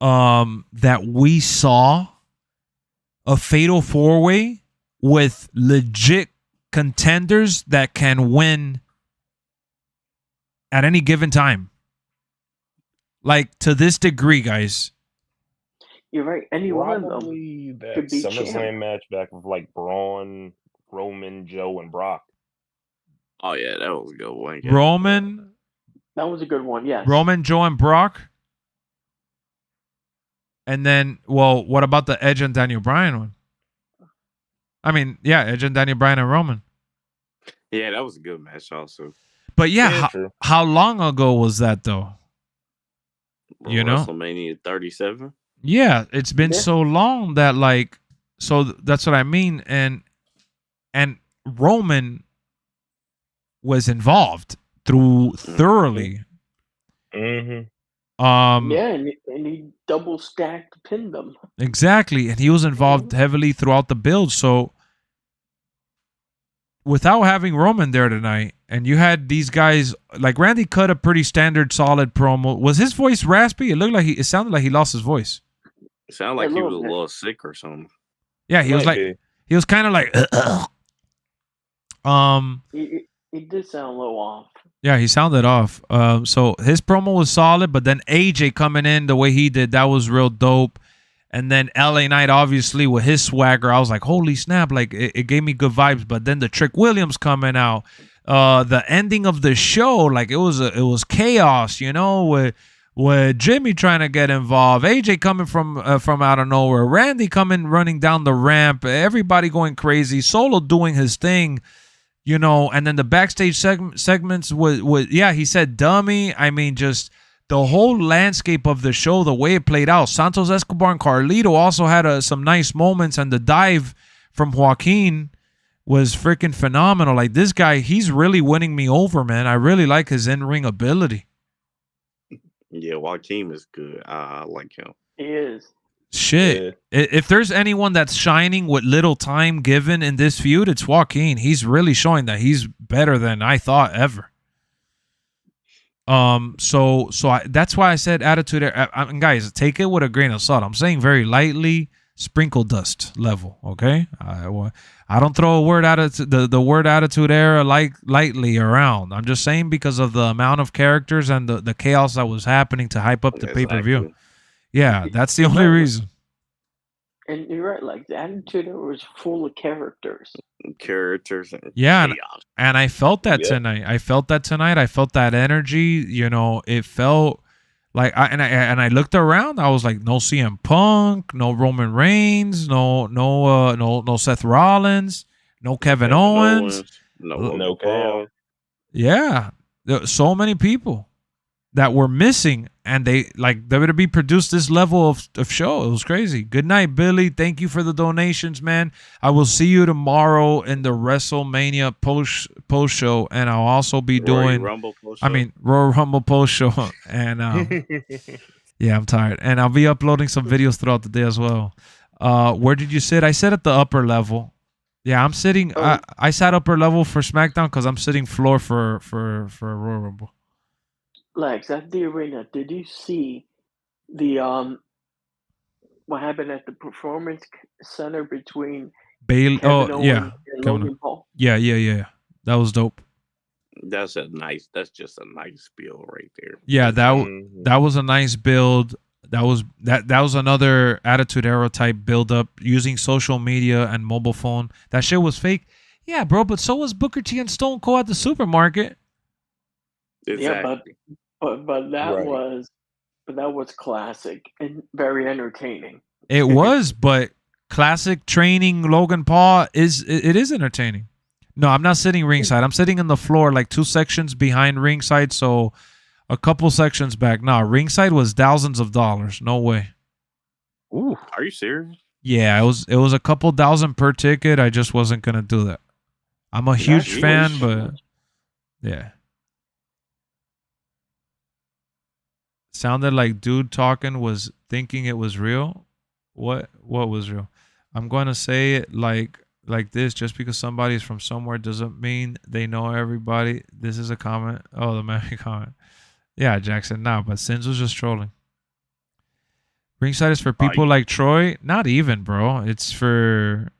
that we saw a fatal four-way with legit contenders that can win at any given time? Like, to this degree, guys. You're right. Any one of them Probably that could be SummerSlam champ. match back with like Braun, Roman, Joe, and Brock. Oh yeah, that was a good one. Yeah. Roman, That was a good one, yes. Roman, Joe, and Brock. And then, well, what about the Edge and Daniel Bryan one? I mean, yeah, Edge and Daniel Bryan and Roman. Yeah, that was a good match also. But yeah, true. how long ago was that though? You know? WrestleMania 37. Yeah, it's been so long that like, so that's what I mean. And Roman was involved thoroughly. Mm-hmm. Yeah, and he double stacked pinned them. Exactly, and he was involved heavily throughout the build. So without having Roman there tonight, and you had these guys like Randy cut a pretty standard, solid promo. Was his voice raspy? It sounded like he lost his voice. It sounded like he was a little sick or something. Yeah, he was kind of like. He did sound a little off. Yeah, he sounded off. So his promo was solid, but then AJ coming in the way he did, that was real dope. And then LA Knight, obviously, with his swagger, I was like, holy snap, like it gave me good vibes. But then the Trick Williams coming out, the ending of the show, like it was chaos, with Jimmy trying to get involved, AJ coming from out of nowhere, Randy coming running down the ramp, everybody going crazy, Solo doing his thing. And then the backstage segments with he said dummy. I mean, just the whole landscape of the show, the way it played out. Santos Escobar and Carlito also had some nice moments, and the dive from Joaquin was freaking phenomenal. Like, this guy, he's really winning me over, man. I really like his in-ring ability. Yeah, Joaquin is good. I like him. He is. Shit. Yeah. If there's anyone that's shining with little time given in this feud, it's Joaquin. He's really showing that he's better than I thought ever. That's why I said attitude. Guys, take it with a grain of salt. I'm saying very lightly, sprinkle dust level. Okay, I don't throw a word the word attitude era lightly around. I'm just saying because of the amount of characters and the chaos that was happening to hype up the pay-per-view. Yeah, that's the only reason. And you're right, like the attitude was full of characters. And chaos. And I felt that tonight. I felt that energy. It felt like I looked around. I was like, no CM Punk, no Roman Reigns, no Seth Rollins, no Kevin Owens, no Paul. Yeah, there were so many people that were missing, and they WWE produced this level of show. It was crazy. Good night, Billy. Thank you for the donations, man. I will see you tomorrow in the WrestleMania post show, and I'll also be doing Royal Rumble post show. And Yeah, I'm tired. And I'll be uploading some videos throughout the day as well. Where did you sit? I sat at the upper level. Yeah, I'm sitting. I sat upper level for SmackDown because I'm sitting floor for Royal Rumble. Lex, at the arena, did you see the what happened at the Performance Center between Bailey. Kevin Oh Owens yeah, and Kevin. Logan Paul? Yeah. That was dope. That's just a nice build right there. Yeah, Mhm. that was a nice build. That was another Attitude Era type build up using social media and mobile phone. That shit was fake. Yeah, bro, but so was Booker T and Stone Cold at the supermarket. Exactly. Yeah, but that Right. was classic and very entertaining. It was, but classic training Logan Paul is entertaining. No, I'm not sitting ringside. I'm sitting on the floor, like 2 sections behind ringside, so a couple sections back. Nah, ringside was thousands of dollars. No way. Ooh, are you serious? Yeah, it was a couple thousand per ticket. I just wasn't gonna do that. I'm a huge That's fan, huge. but yeah. Sounded like dude talking was thinking it was real. What was real? I'm gonna say it like this. Just because somebody's from somewhere doesn't mean they know everybody. This is a comment. Oh, the man comment. Yeah, Jackson. Nah, but Sins was just trolling. Ringside is for people like Troy. Not even, bro. It's for.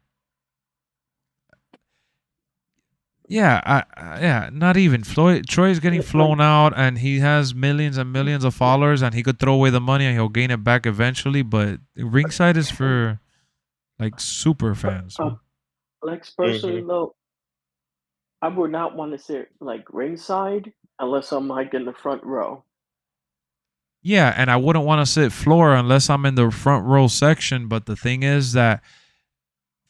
Yeah, not even. Troy is getting flown out, and he has millions and millions of followers, and he could throw away the money and he'll gain it back eventually. But ringside is for like super fans. Lex, personally though, I would not want to sit like ringside unless I'm like in the front row. Yeah, and I wouldn't want to sit floor unless I'm in the front row section. But the thing is that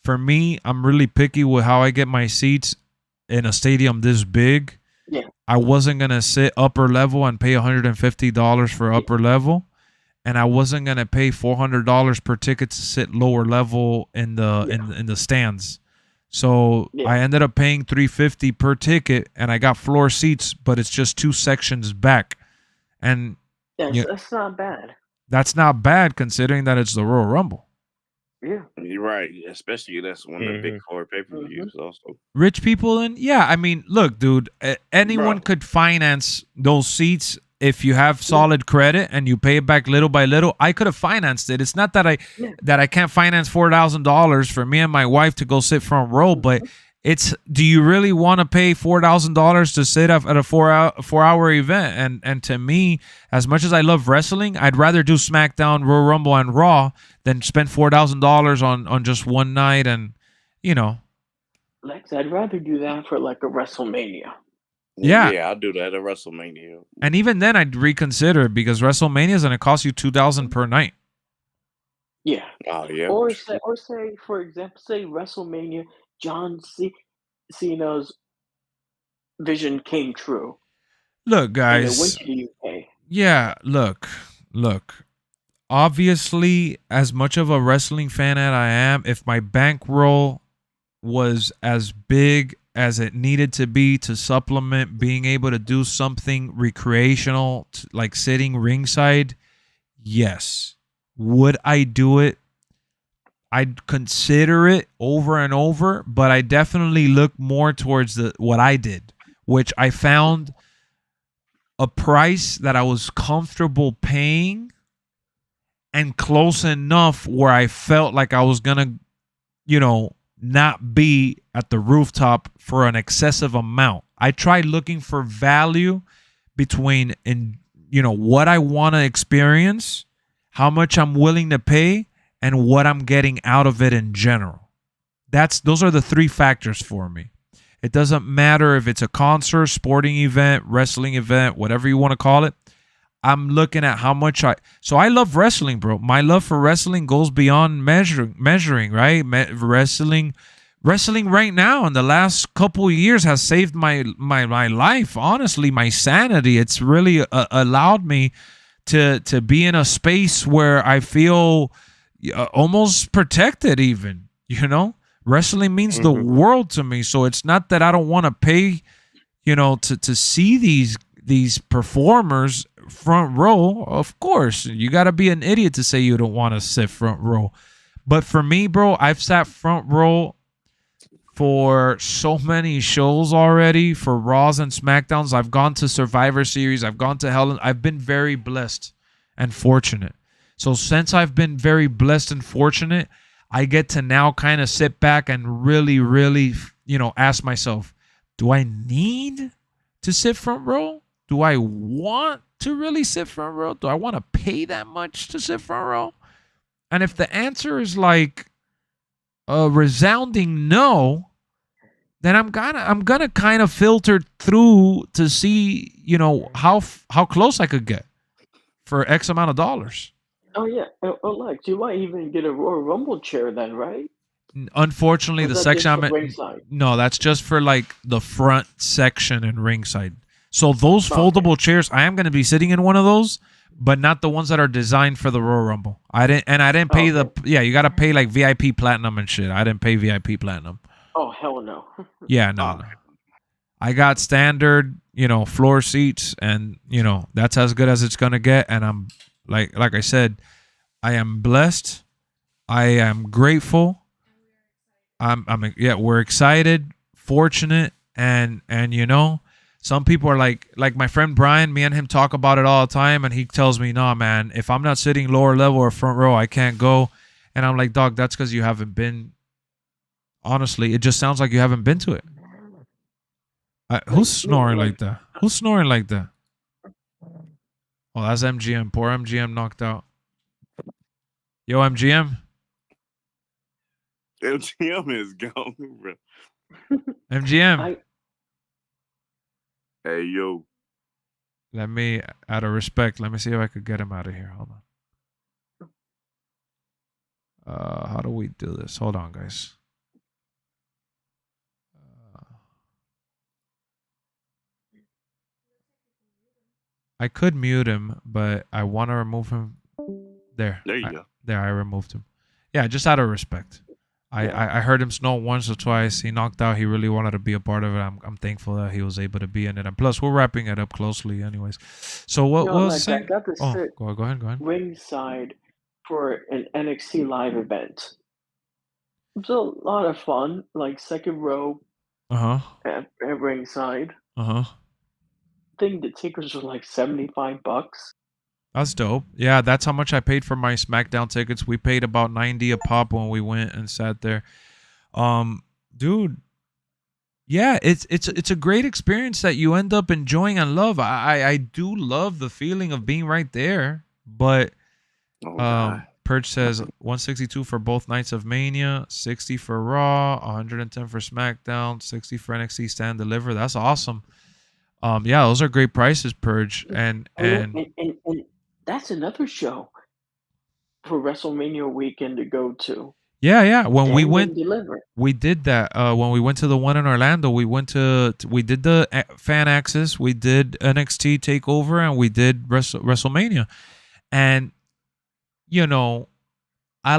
for me, I'm really picky with how I get my seats in a stadium this big. Yeah. I wasn't gonna sit upper level and pay $150 for upper level, and I wasn't gonna pay $400 per ticket to sit lower level in the in the stands. So I ended up paying $350 per ticket, and I got floor seats, but it's just 2 sections back, and that's not bad. That's not bad considering that it's the Royal Rumble. Yeah, you're right. Especially that's one of the big 4 pay-per-views also. Rich people and I mean, look, dude, anyone could finance those seats if you have solid credit and you pay it back little by little. I could have financed it. It's not that I can't finance $4,000 for me and my wife to go sit front row, but it's, do you really want to pay $4,000 to sit at a 4-hour event? And to me, as much as I love wrestling, I'd rather do SmackDown, Royal Rumble, and Raw than spend $4,000 on just one night. And Lex, I'd rather do that for like a WrestleMania. Yeah, I'll do that at WrestleMania. And even then, I'd reconsider it because WrestleMania is going to cost you $2,000 per night. Yeah. Oh yeah. Or say, for example, say WrestleMania, John Cena's vision came true. Look, guys. And it went to the UK. Yeah, look. Obviously, as much of a wrestling fan as I am, if my bankroll was as big as it needed to be to supplement being able to do something recreational, like sitting ringside, yes. Would I do it? I'd consider it over and over, but I definitely look more towards what I did, which I found a price that I was comfortable paying and close enough where I felt like I was going to, not be at the rooftop for an excessive amount. I tried looking for value between, what I want to experience, how much I'm willing to pay, and what I'm getting out of it in general. Those are the 3 factors for me. It doesn't matter if it's a concert, sporting event, wrestling event, whatever you want to call it. I'm looking at how much so I love wrestling, bro. My love for wrestling goes beyond measuring, right? Wrestling right now in the last couple of years has saved my life. Honestly, my sanity. It's really allowed me to be in a space where I feel almost protected even, Wrestling means the world to me. So it's not that I don't want to pay, to see these performers front row, of course. You got to be an idiot to say you don't want to sit front row. But for me, bro, I've sat front row for so many shows already, for Raws and Smackdowns. I've gone to Survivor Series. I've gone to Hell. I've been very blessed and fortunate. So since I've been very blessed and fortunate, I get to now kind of sit back and really, really, ask myself, do I need to sit front row? Do I want to really sit front row? Do I want to pay that much to sit front row? And if the answer is like a resounding no, then I'm gonna kind of filter through to see, how close I could get for X amount of dollars. Oh yeah, Lex, you might even get a Royal Rumble chair then, right? Unfortunately, the section I'm at, ringside? no, that's just for like the front section and ringside. So those foldable chairs, I am going to be sitting in one of those, but not the ones that are designed for the Royal Rumble. I didn't pay you got to pay like VIP Platinum and shit. I didn't pay VIP Platinum. Oh hell no. Yeah, no. I got standard, floor seats, and that's as good as it's going to get. And I'm like I said, I am blessed. I am grateful. We're excited, fortunate, and some people are like my friend Brian, me and him talk about it all the time, and he tells me, nah, man, if I'm not sitting lower level or front row, I can't go. And I'm like, dog, that's because you haven't been. Honestly, it just sounds like you haven't been to it. Who's snoring like that? Who's snoring like that? Oh, that's MGM. Poor MGM knocked out. Yo, MGM. MGM is gone, bro. MGM. Hey, yo. Let me, out of respect, let me see if I could get him out of here. Hold on. How do we do this? Hold on, guys. I could mute him, but I want to remove him. There you go. There, I removed him. Yeah, just out of respect. I heard him snore once or twice. He knocked out. He really wanted to be a part of it. I'm thankful that he was able to be in it. And plus, we're wrapping it up closely anyways. So what was I got to sit go ahead. ringside for an NXT live event. It was a lot of fun, like second row at ringside. I think the tickets were like $75. That's dope. Yeah, that's how much I paid for my Smackdown tickets. We paid about $90 a pop when we went and sat there. Dude, yeah, it's a great experience that you end up enjoying and love. I do love the feeling of being right there. But Purge says 162 for both nights of Mania, 60 for Raw, 110 for SmackDown, 60 for NXT Stand Deliver. That's awesome. Yeah, those are great prices, Purge, and that's another show for WrestleMania weekend to go to. Yeah. When we went, deliver. We did that. When we went to the one in Orlando, we did the Fan Access, we did NXT Takeover, and we did WrestleMania. And I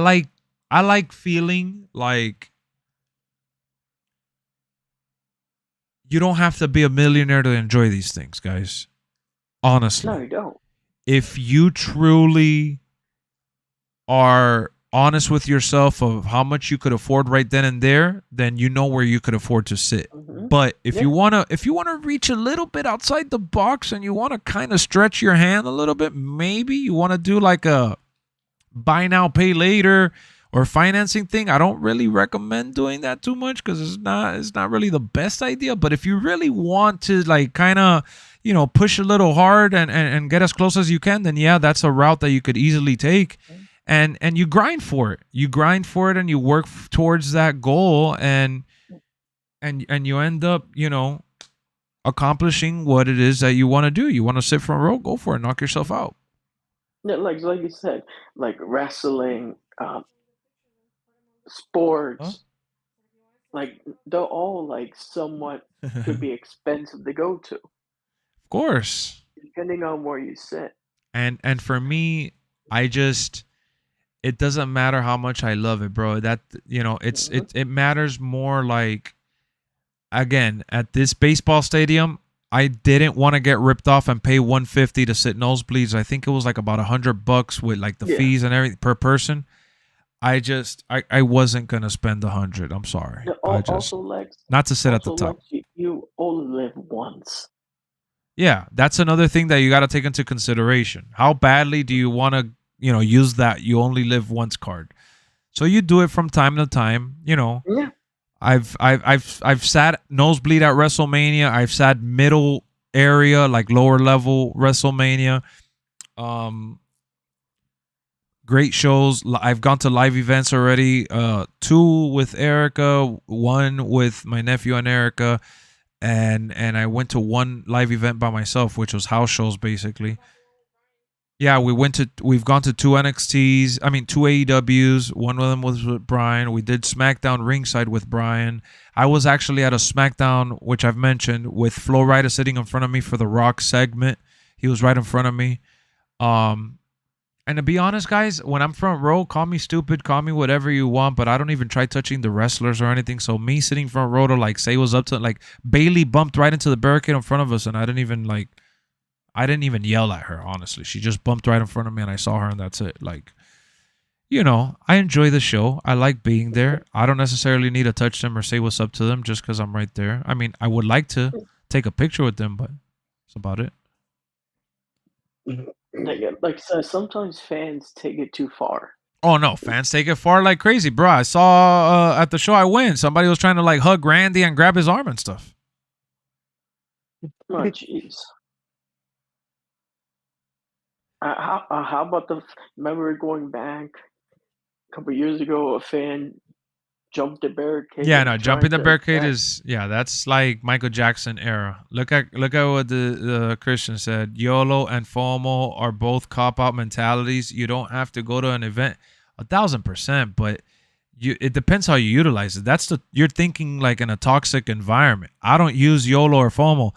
like feeling like you don't have to be a millionaire to enjoy these things, guys. Honestly. No, you don't. If you truly are honest with yourself of how much you could afford right then and there, then you know where you could afford to sit. Mm-hmm. But if you wanna reach a little bit outside the box and you wanna kind of stretch your hand a little bit, maybe you wanna do like a buy now, pay later or financing thing. I don't really recommend doing that too much because it's not really the best idea. But if you really want to like kind of push a little hard and get as close as you can, then yeah, that's a route that you could easily take. And you grind for it. You grind for it and you work towards that goal and you end up, accomplishing what it is that you want to do. You want to sit front row, go for it, knock yourself out. Yeah, like you said, like wrestling, sports, like they're all like somewhat could be expensive to go to. Of course. Depending on where you sit. And for me, it doesn't matter how much I love it, bro. That it matters more like, again, at this baseball stadium, I didn't want to get ripped off and pay $150 to sit nosebleeds. I think it was like about $100 with like the fees and everything per person. I wasn't gonna spend $100. I'm sorry. Also, Lex, not to sit at the top. Lex, you only live once. Yeah, that's another thing that you got to take into consideration. How badly do you want to, use that you only live once card? So you do it from time to time. Yeah. I've sat nosebleed at WrestleMania. I've sat middle area, like lower level WrestleMania. Great shows. I've gone to live events already. 2 with Erica, 1 with my nephew and Erica, and I went to 1 live event by myself, which was house shows basically. Yeah, we've gone to 2 NXTs. I mean 2 AEWs. One of them was with Brian. We did SmackDown ringside with Brian. I was actually at a SmackDown, which I've mentioned, with Flo Rida sitting in front of me for the Rock segment. He was right in front of me. And to be honest, guys, when I'm front row, call me stupid, call me whatever you want, but I don't even try touching the wrestlers or anything. So me sitting front row to like say what's up to, like, Bailey bumped right into the barricade in front of us, and I didn't even yell at her, honestly. She just bumped right in front of me, and I saw her, and that's it. Like, I enjoy the show. I like being there. I don't necessarily need to touch them or say what's up to them just because I'm right there. I mean, I would like to take a picture with them, but that's about it. Like so sometimes fans take it too far. Oh no, fans take it far like crazy, bro. I saw at the show I went, somebody was trying to like hug Randy and grab his arm and stuff. Oh jeez. How about remember going back a couple years ago, a fan jumped the barricade? Yeah, no, jumping the barricade that's like Michael Jackson era. Look at what the Christian said. YOLO and FOMO are both cop-out mentalities. You don't have to go to an event 1,000%, but it depends how you utilize it. You're thinking like in a toxic environment. I don't use YOLO or FOMO.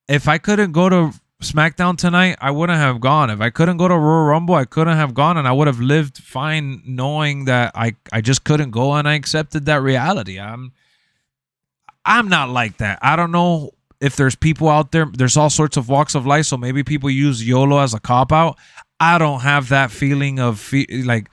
If I couldn't go to SmackDown tonight, I wouldn't have gone. If I couldn't go to Royal Rumble, I couldn't have gone, and I would have lived fine knowing that I just couldn't go, and I accepted that reality. I'm not like that. I don't know if there's people out there. There's all sorts of walks of life, so maybe people use YOLO as a cop-out. I don't have that feeling of like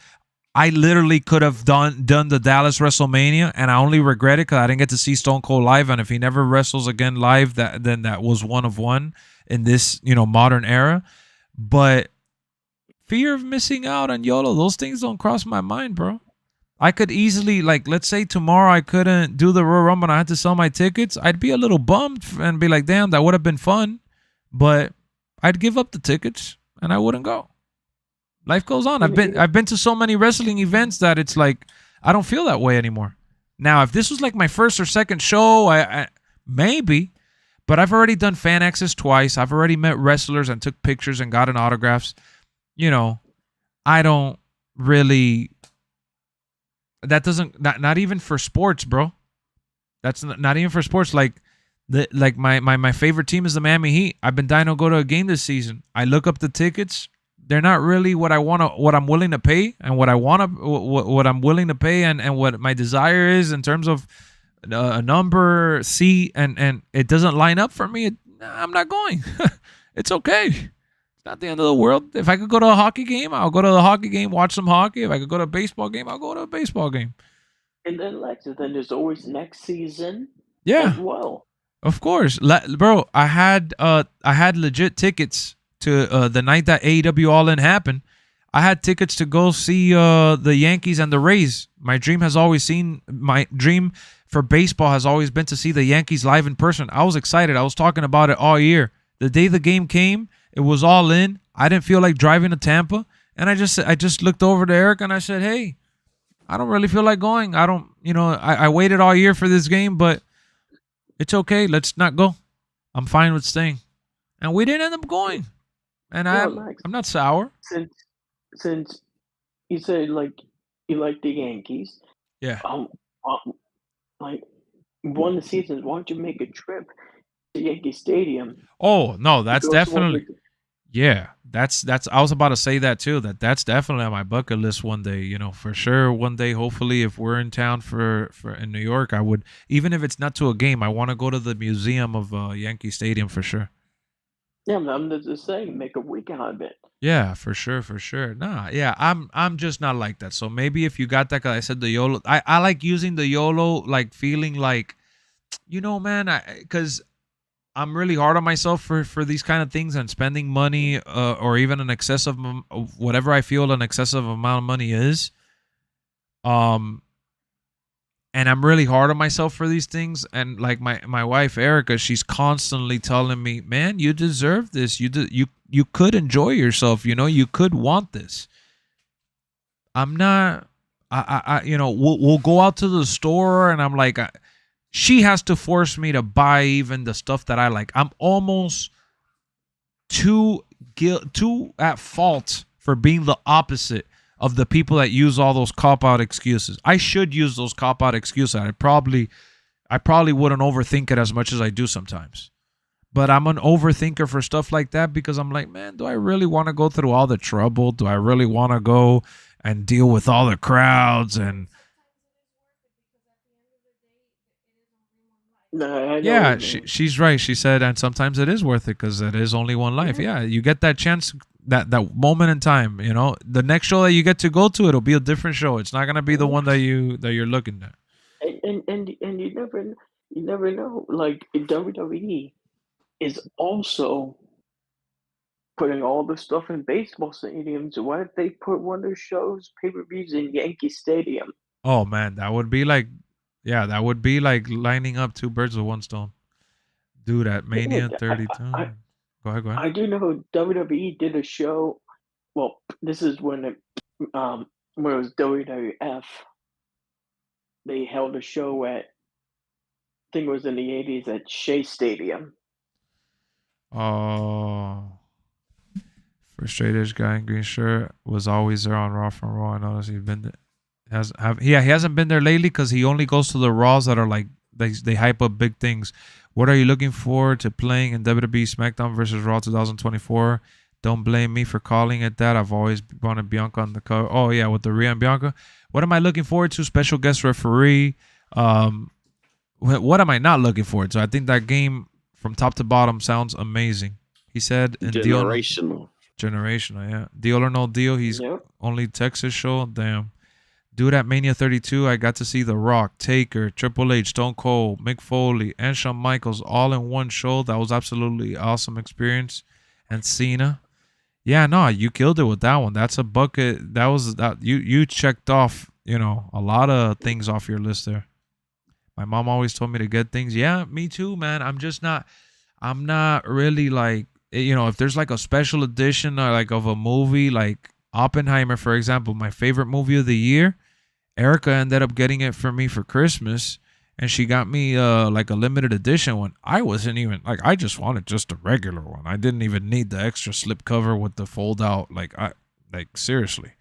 I literally could have done the Dallas WrestleMania, and I only regret it because I didn't get to see Stone Cold live, and if he never wrestles again live, then that was one of one in this, modern era. But fear of missing out on YOLO, those things don't cross my mind, bro. I could easily, like, let's say tomorrow I couldn't do the Royal Rumble and I had to sell my tickets. I'd be a little bummed and be like, damn, that would have been fun. But I'd give up the tickets and I wouldn't go. Life goes on. I've been to so many wrestling events that it's like I don't feel that way anymore. Now, if this was like my first or second show, I maybe. But I've already done fan access twice. I've already met wrestlers and took pictures and gotten autographs. I don't really. That doesn't not even for sports, bro. That's not even for sports. Like my favorite team is the Miami Heat. I've been dying to go to a game this season. I look up the tickets. They're not really what I'm willing to pay, and what I'm willing to pay, and what my desire is in terms of a number, seat, and it doesn't line up for me. I'm not going. It's okay. It's not the end of the world. If I could go to a hockey game, I'll go to the hockey game, watch some hockey. If I could go to a baseball game, I'll go to a baseball game. And then Lexx, then there's always next season. Yeah. As well. Of course, bro. I had legit tickets to the night that AEW All In happened. I had tickets to go see the Yankees and the Rays. My dream for baseball has always been to see the Yankees live in person. I was excited. I was talking about it all year. The day the game came, it was all in. I didn't feel like driving to Tampa, and I just looked over to Eric and I said, "Hey, I don't really feel like going. I waited all year for this game, but it's okay. Let's not go. I'm fine with staying." And we didn't end up going. And I'm not sour. Since you said like you like the Yankees, yeah. Like one of the seasons, why don't you make a trip to Yankee Stadium? Oh no, that's definitely. Yeah, that's. I was about to say that too. That's definitely on my bucket list one day. You know, for sure. One day, hopefully, if we're in town for in New York, I would, even if it's not to a game, I want to go to the museum of Yankee Stadium for sure. Yeah, I'm just saying, make a week out of it. Yeah, for sure, for sure. Nah, yeah, I'm just not like that. So maybe if you got that, 'cause I said the YOLO. I like using the YOLO, like feeling like, man, because I'm really hard on myself for these kind of things and spending money, or even an excessive of whatever I feel an excessive amount of money is. Um, and I'm really hard on myself for these things. And like my wife Erica, she's constantly telling me, "Man, you deserve this. You could enjoy yourself. You know, you could want this." I'm not. We'll go out to the store, and I'm like, she has to force me to buy even the stuff that I like. I'm almost too at fault for being the opposite of the people that use all those cop out excuses. I should use those cop out excuses. I probably wouldn't overthink it as much as I do sometimes. But I'm an overthinker for stuff like that because I'm like, man, do I really want to go through all the trouble? Do I really want to go and deal with all the crowds? And No, I know what yeah, you mean. she's right. She said, and sometimes it is worth it because it is only one life. Yeah, you get that chance, that moment in time. You know, the next show that you get to go to, it'll be a different show. It's not gonna be the one that you're looking at. And you never know. Like WWE is also putting all the stuff in baseball stadiums. Why if they put one of their shows, pay-per-views in Yankee Stadium? Oh man, that would be like, yeah, that would be like lining up two birds with one stone. Dude, at Yeah, Mania 32. Go ahead, go ahead. I do know WWE did a show. Well, this is when it was WWF. They held a show at, I think it was in the 80s, at Shea Stadium. Oh, for straight edge guy in green shirt was always there on Raw from Raw. I noticed he's been there. He hasn't been there lately because he only goes to the Raws that are like they hype up big things. What are you looking forward to playing in WWE SmackDown versus Raw 2024? Don't blame me for calling it that. I've always wanted Bianca on the cover. Oh yeah, with the Rhea and Bianca. What am I looking forward to? Special guest referee. What am I not looking forward to? I think that game from top to bottom sounds amazing. He said in Generational. Generational, yeah. Deal or no deal. He's Yep. only Texas show. Damn. Dude, at Mania 32, I got to see The Rock, Taker, Triple H, Stone Cold, Mick Foley, and Shawn Michaels all in one show. That was absolutely awesome experience. And Cena. Yeah, no, you killed it with that one. That's a bucket. That was that you checked off, a lot of things off your list there. My mom always told me to get things. Yeah, me too, man. I'm not really like, if there's like a special edition or like of a movie like Oppenheimer, for example, my favorite movie of the year, Erica ended up getting it for me for Christmas, and she got me like a limited edition one. I wasn't even like, I just wanted just a regular one. I didn't even need the extra slip cover with the fold out. Like seriously.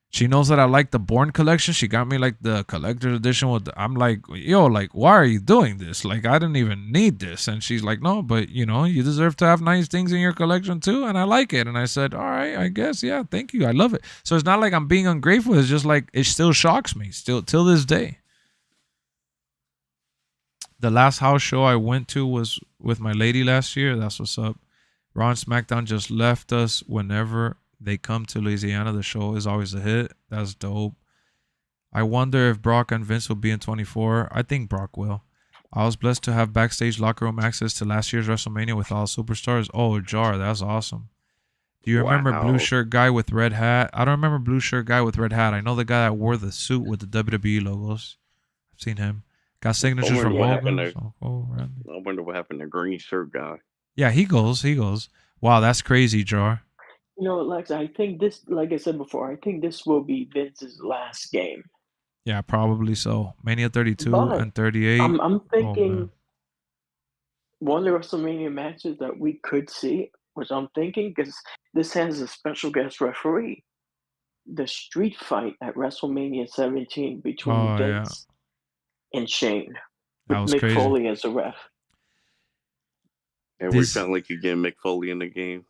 She knows that I like the Bourne collection. She got me like the collector's edition with I'm like, yo, like, why are you doing this? Like, I didn't even need this. And she's like, no, but you deserve to have nice things in your collection too. And I like it. And I said, all right, I guess. Yeah, thank you. I love it. So it's not like I'm being ungrateful. It's just like, it still shocks me still till this day. The last house show I went to was with my lady last year. That's what's up. Raw and SmackDown just left us whenever they come to Louisiana. The show is always a hit. That's dope. I wonder if Brock and Vince will be in 24. I think Brock will. I was blessed to have backstage locker room access to last year's WrestleMania with all superstars. Oh, Jar, that's awesome. Do you remember blue shirt guy with red hat? I don't remember blue shirt guy with red hat. I know the guy that wore the suit with the WWE logos. I've seen him. Got signatures from Hogan. I wonder what happened to green shirt guy. Yeah, he goes. Wow, that's crazy, Jar. Lex, I think this, like I said before, I think this will be Vince's last game. Yeah, probably so. Mania 32 But and 38. I'm thinking one of the WrestleMania matches that we could see, which I'm thinking, because this has a special guest referee, the street fight at WrestleMania 17 between Vince and Shane, with Mick crazy. Foley as a ref. And we finally could get Mick Foley in the game.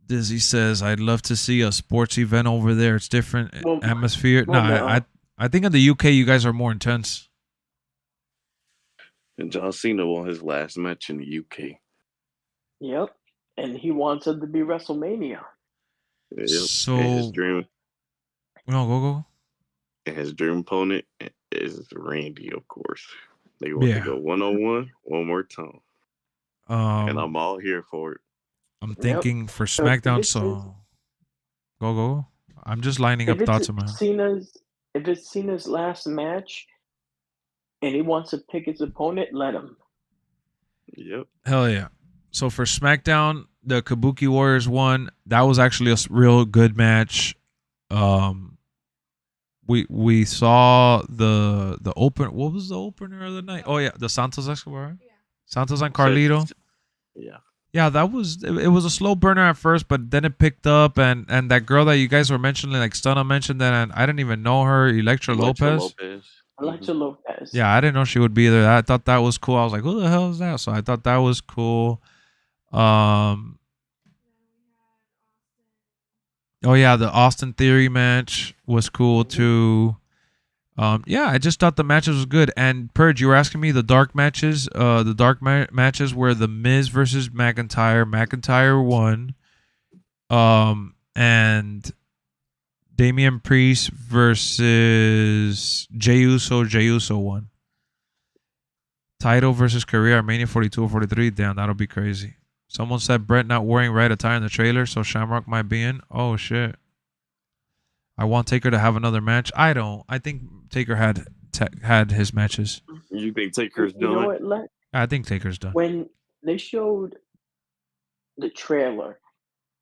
Dizzy says, "I'd love to see a sports event over there. It's different Well, atmosphere." well, No, no. I think in the UK you guys are more intense. And John Cena won his last match in the UK. Yep. And he wants it to be WrestleMania. Yep. And his So dream, no, go. and his dream opponent is Randy, of course. They want to Yeah. go 1-on-1 one more time, and I'm all here for it. I'm thinking for SmackDown. So go. I'm just lining up thoughts in my head. If it's Cena's last match, and he wants to pick his opponent, let him. Yep. Hell yeah. So for SmackDown, the Kabuki Warriors won. That was actually a real good match. We saw the open. What was the opener of the night? Oh yeah, the Santos Escobar. Yeah. Santos and Carlito. Yeah. Yeah, that was it. Was a slow burner at first, but then it picked up, and that girl that you guys were mentioning, like Stunna mentioned that, and I didn't even know her, Elektra Lopez. Elektra Lopez. Yeah, I didn't know she would be there. I thought that was cool. I was like, who the hell is that? So I thought that was cool. Oh yeah, the Austin Theory match was cool too. Yeah, I just thought the matches was good. And Purge, you were asking me the dark matches. The dark matches were the Miz versus McIntyre. McIntyre won. And Damian Priest versus Jey Uso. Jey Uso won. Title versus Career Mania 42 or 43. Damn, that'll be crazy. Someone said Brett not wearing right attire in the trailer, so Shamrock might be in. Oh shit. I want Taker to have another match. I don't. I think Taker had his matches. You think Taker's done? You know what, I think Taker's done. When they showed the trailer,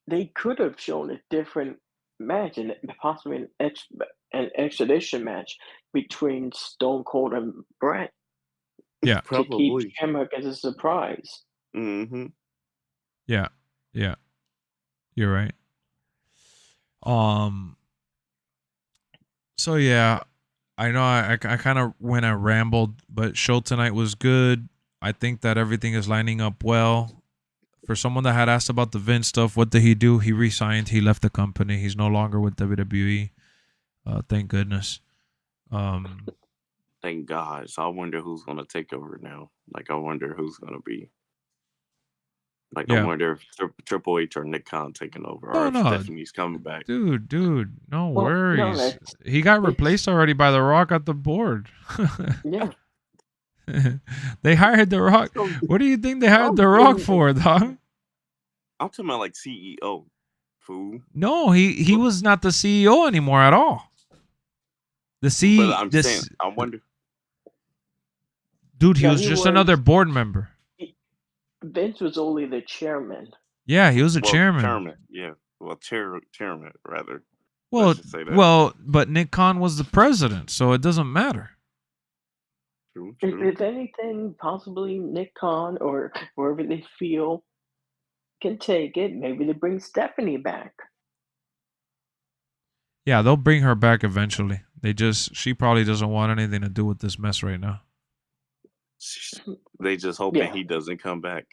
they could have shown a different match and possibly an extradition match between Stone Cold and Brett. Yeah, probably. To keep Shamrock as a surprise. Mm-hmm. Yeah. You're right. So yeah, I know I kind of went and rambled, but show tonight was good. I think that everything is lining up well. For someone that had asked about the Vince stuff, what did he do? He resigned. He left the company. He's no longer with WWE. Thank goodness. Thank God. So I wonder who's gonna take over now. Like I wonder who's gonna be. Like I wonder if Triple H or Nick Khan taking over, or if Stephanie's coming back. Dude, no worries. He got replaced already by The Rock at the board. Yeah. They hired The Rock. What do you think they hired The Rock for, dog? I'm talking about like CEO, fool. No, he was not the CEO anymore at all. The CEO. But I'm saying, I wonder. Dude, he was just another board member. Vince was only the chairman. Yeah, he was a chairman. Chairman, yeah. Well, chairman rather. Well, but Nick Khan was the president, so it doesn't matter. True. If anything, possibly Nick Khan or whoever they feel can take it. Maybe they bring Stephanie back. Yeah, they'll bring her back eventually. She probably doesn't want anything to do with this mess right now. They just hoping he doesn't come back.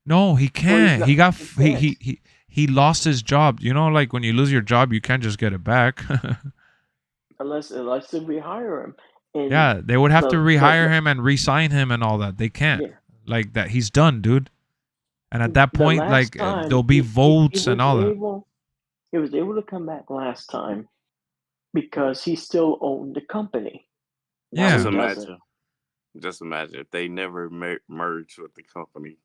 No, he can't. He lost his job. You know, like when you lose your job, you can't just get it back. unless they rehire him. And yeah, they would have to rehire him and re-sign him and all that. They can't. Yeah. Like that, he's done, dude. And at that point, there'll be votes and all that. He was able to come back last time because he still owned the company. Yeah. Just imagine if they never merged with the company.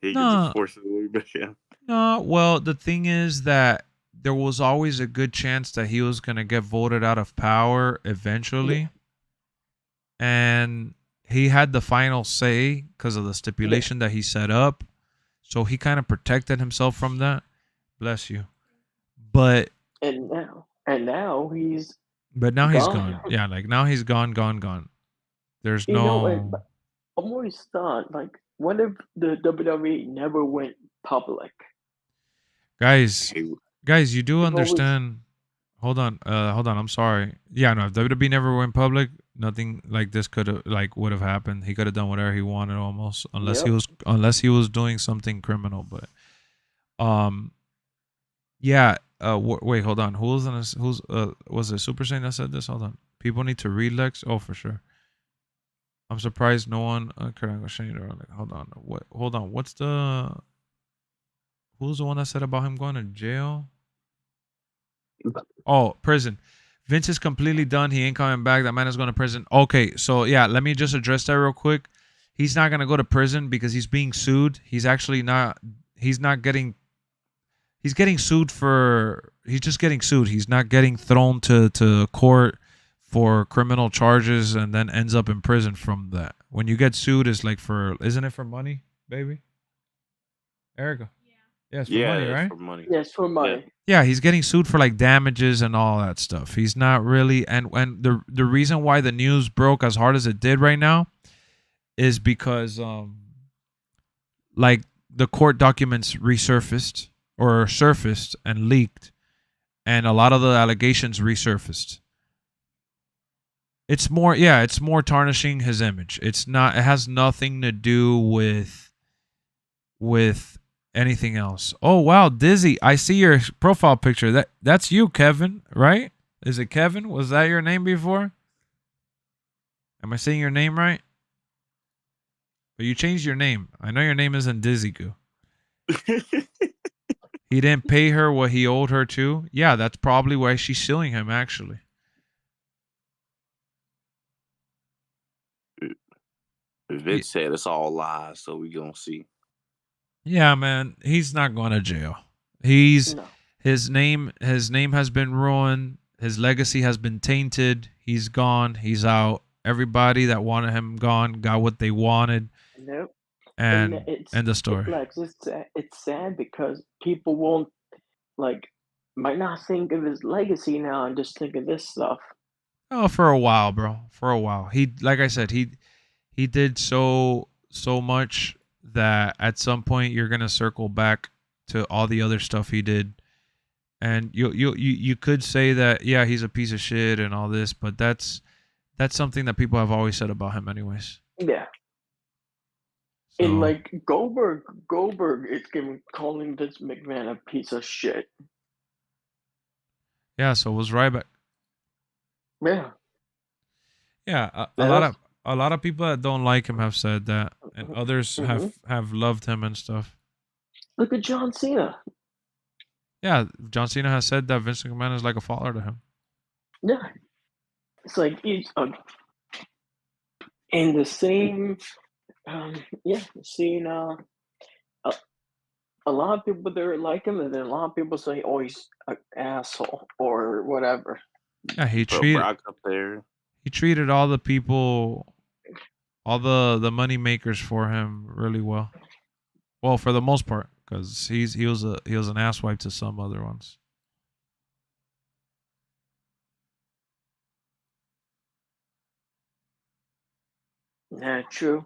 He could just force it a little bit. Yeah. No, well, the thing is that there was always a good chance that he was going to get voted out of power eventually. Yeah. And he had the final say because of the stipulation that he set up. So he kind of protected himself from that. Bless you. But now he's gone. Yeah, like now he's gone. There's no. I'm always thought, like, what if the WWE never went public? Guys, you do understand. Hold on. I'm sorry. Yeah, no. If WWE never went public, nothing like this would have happened. He could have done whatever he wanted almost, unless he was doing something criminal. But, Yeah. Wait, hold on. Who's was it Super Saiyan that said this? Hold on. People need to read Lex. Oh, for sure. I'm surprised no one. Hold on. What? Hold on. What's the? Who's the one that said about him going to jail? Oh, prison. Vince is completely done. He ain't coming back. That man is going to prison. Okay, so yeah, let me just address that real quick. He's not gonna go to prison because he's being sued. He's actually not. He's not getting. He's getting sued for. He's just getting sued. He's not getting thrown to court for criminal charges and then ends up in prison from that. When you get sued, it's like for. Isn't it for money, baby? Erica. Yeah, it's for money, it's right? for money. Yes, for money. Yeah, he's getting sued for like damages and all that stuff. He's not really, and the reason why the news broke as hard as it did right now is because like the court documents resurfaced or surfaced and leaked, and a lot of the allegations resurfaced. It's more tarnishing his image. It's not. It has nothing to do with anything else. Oh wow, Dizzy, I see your profile picture. That's you, Kevin, right? Is it Kevin? Was that your name before? Am I saying your name right? But you changed your name. I know your name isn't Dizzy Goo. He didn't pay her what he owed her too. Yeah, that's probably why she's suing him actually. Vince said it's all lies, so we gonna see. Yeah, man, he's not going to jail. He's No. his name has been ruined. His legacy has been tainted. He's gone. He's out. Everybody that wanted him gone got what they wanted. Nope. And end the story. Lex, it's sad because people won't might not think of his legacy now and just think of this stuff. Oh, for a while, bro. For a while. He, like I said, he did so much that at some point you're gonna circle back to all the other stuff he did. And you could say that yeah, he's a piece of shit and all this, but that's something that people have always said about him anyways. Yeah. So, And like Goldberg is calling Vince McMahon a piece of shit. yeah, so was Ryback. Yeah. Yeah, a Yeah, lot of people that don't like him have said that, and others have loved him and stuff. Look at John Cena. Yeah, John Cena has said that Vince McMahon is like a father to him. Yeah. It's like he's in the same seeing a lot of people that like him, and then a lot of people say, "Oh, he's an asshole" or whatever. Yeah, he Put treated Brock up there. he treated all the people, all the money makers for him really well. Well, for the most part, because he was an asswipe to some other ones. Yeah, true.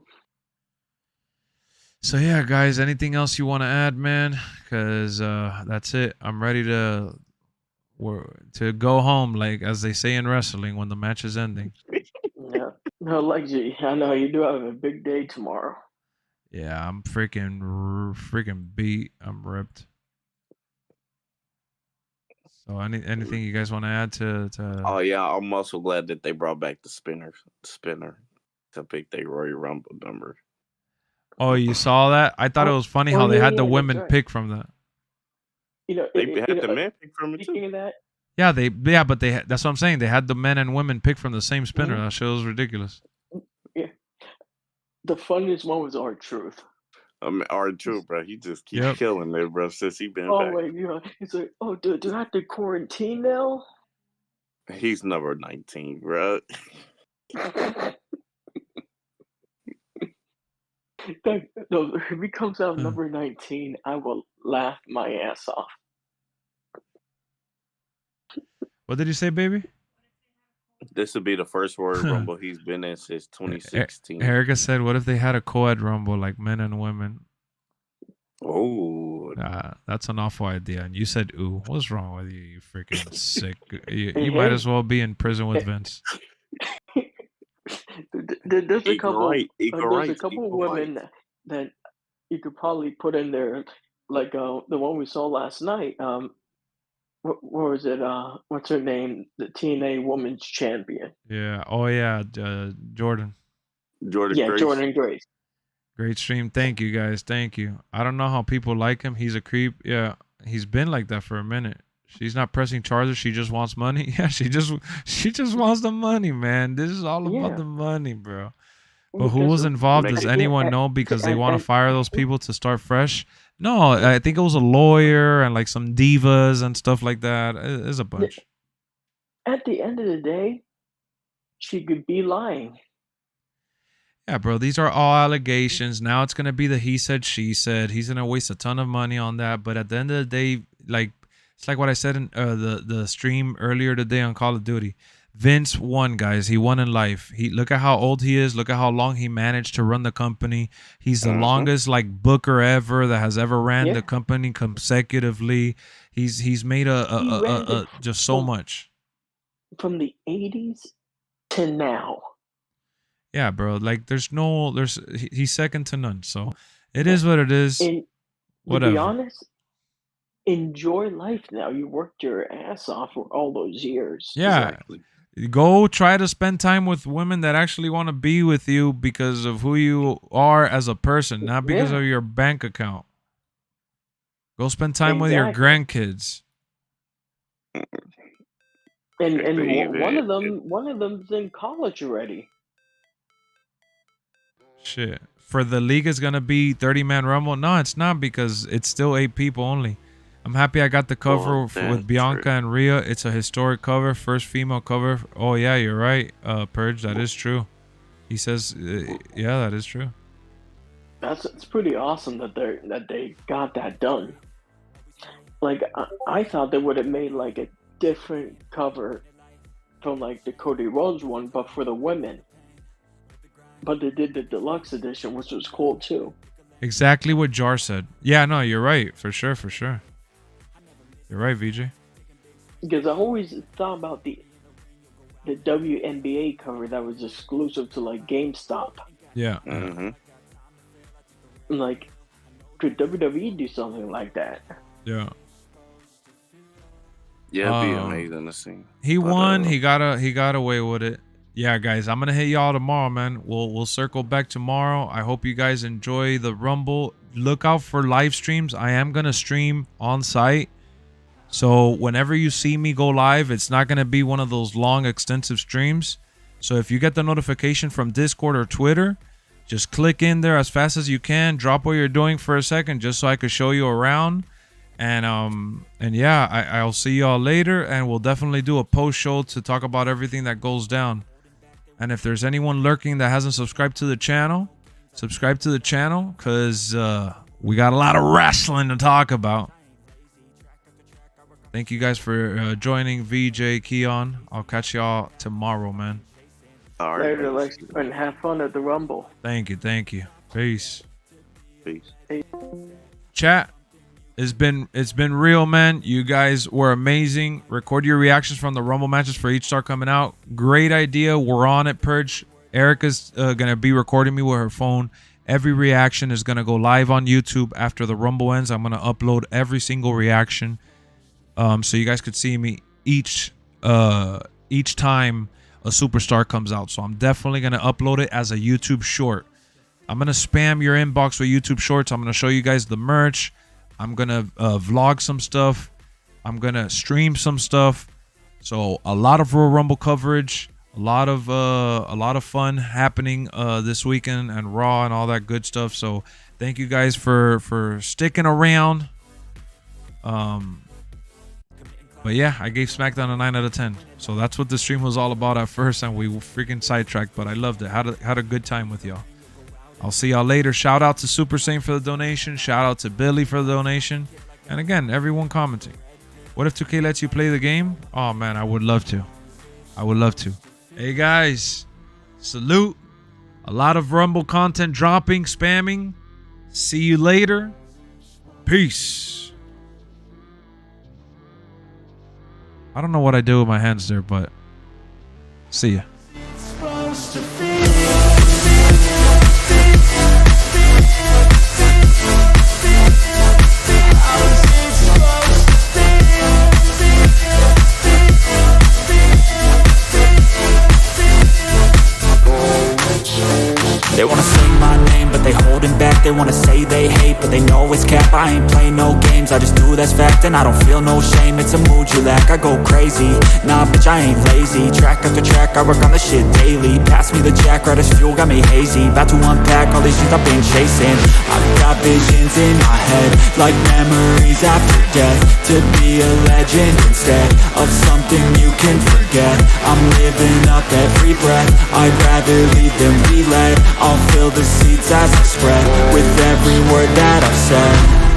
So yeah, guys, anything else you want to add, man? Because that's it. I'm ready to go home, like as they say in wrestling when the match is ending. Yeah. No, Lexi, I know you do have a big day tomorrow. Yeah, I'm freaking beat. I'm ripped. So anything you guys want to add to? Oh yeah, I'm also glad that they brought back the spinner to pick their Royal Rumble number. Oh, you saw that? I thought it was funny how they had the women pick from that. You know, They had the men pick from it too. speaking of that, But that's what I'm saying. They had the men and women pick from the same spinner. That shit was ridiculous. yeah, the funniest one was R-Truth. R-Truth, bro. He just keeps killing it, bro. Since he been back. Wait, he's like, oh, do I have to quarantine now? He's number 19, bro. No, if he comes out number 19, I will laugh my ass off. What did you say, baby? This would be the first Royal Rumble he's been in since 2016. Erica said, "What if they had a co-ed Rumble like men and women?" Oh, that's an awful idea. And you said, "Ooh, what's wrong with you? You freaking sick. You might as well be in prison with Vince." There's a couple. There's a couple of women that you could probably put in there, like the one we saw last night. what was it? What's her name? The TNA Women's Champion. Yeah. Oh yeah, Jordan. Jordan Yeah, Grace. Jordan Grace. Great stream. Thank you guys. Thank you. I don't know how people like him. He's a creep. Yeah, he's been like that for a minute. She's not pressing charges. She just wants money. Yeah, she just wants the money, man. This is all about Yeah. the money, bro. But who Because was involved? Make Does it- anyone know? Because they want to and- fire those people to start fresh. No, I think it was a lawyer and like some divas and stuff like that. It's a bunch. At the end of the day, she could be lying. Yeah, bro, these are all allegations. Now it's going to be the he said, she said. He's going to waste a ton of money on that. But at the end of the day, like, it's like what I said in the stream earlier today on Call of Duty. Vince won, guys. He won in life. Look at how old he is. Look at how long he managed to run the company. He's the longest like booker ever that has ever ran the company consecutively. He's made just so much. From the 80s to now. Yeah, bro. Like he's second to none. So it is what it is. And to Whatever. be honest, enjoy life now. You worked your ass off for all those years. Yeah. Exactly. Go try to spend time with women that actually want to be with you because of who you are as a person, not because Yeah. of your bank account. Go spend time with your Exactly. grandkids. And Baby. one of them's in college already. Shit. For the league is gonna be 30-man rumble. No, it's not because it's still 8 people only. I'm happy I got the cover Well, that's with Bianca true. and Rhea. It's a historic cover, first female cover. Oh yeah, you're right, Purge. That is true. He says, yeah, that is true. It's pretty awesome that they got that done. Like I thought they would have made like a different cover from like the Cody Rhodes one, but for the women. But they did the deluxe edition, which was cool too. Exactly what Jar said. Yeah, no, you're right. For sure, for sure. You're right, VJ. Because I always thought about the WNBA cover that was exclusive to like GameStop. Yeah. Mm-hmm. Like, could WWE do something like that? Yeah. Yeah, it'd be amazing to see. He But, won. He got away with it. Yeah, guys, I'm gonna hit y'all tomorrow, man. We'll circle back tomorrow. I hope you guys enjoy the Rumble. Look out for live streams. I am gonna stream on site. So whenever you see me go live, it's not gonna be one of those long, extensive streams. So if you get the notification from Discord or Twitter, just click in there as fast as you can. Drop what you're doing for a second, just so I could show you around. And yeah, I'll see y'all later, and we'll definitely do a post show to talk about everything that goes down. And if there's anyone lurking that hasn't subscribed to the channel, subscribe to the channel, because we got a lot of wrestling to talk about. Thank you guys for joining, VJ, Keon. I'll catch y'all tomorrow, man. all right. Later, Lex, and have fun at the Rumble. Thank you. Thank you. Peace. Peace. Chat, it's been real, man. You guys were amazing. Record your reactions from the Rumble matches for each star coming out. Great idea. We're on it, Purge. Erica's gonna be recording me with her phone. Every reaction is gonna go live on YouTube after the Rumble ends. I'm gonna upload every single reaction, so you guys could see me each time a superstar comes out. So I'm definitely gonna upload it as a YouTube short. I'm gonna spam your inbox with YouTube shorts. I'm gonna show you guys the merch. I'm gonna vlog some stuff. I'm gonna stream some stuff. So a lot of Royal Rumble coverage, a lot of fun happening this weekend, and Raw and all that good stuff. So thank you guys for sticking around. But yeah, I gave SmackDown a 9 out of 10. So that's what the stream was all about at first, and we freaking sidetracked, but I loved it. Had a good time with y'all. I'll see y'all later. Shout out to Super Saint for the donation. Shout out to Billy for the donation. And again, everyone commenting. What if 2K lets you play the game? Oh man, I would love to. I would love to. Hey guys, salute. A lot of Rumble content dropping, spamming. See you later. Peace. I don't know what I do with my hands there, but see ya. They wanna sing my name, but they holding back. They wanna say they hate, but they know it's cap. I ain't playing no games, I just do that's fact. And I don't feel no shame, it's a mood you lack. I go crazy, nah bitch I ain't lazy. Track after track, I work on the shit daily. Pass me the jack, right as fuel, got me hazy. About to unpack all these things I've been chasing. I've got visions in my head, like memories after death. To be a legend instead of something you can forget. I'm living up every breath, I'd rather lead than be led. I'll fill the seats as I spread with every word that I've said.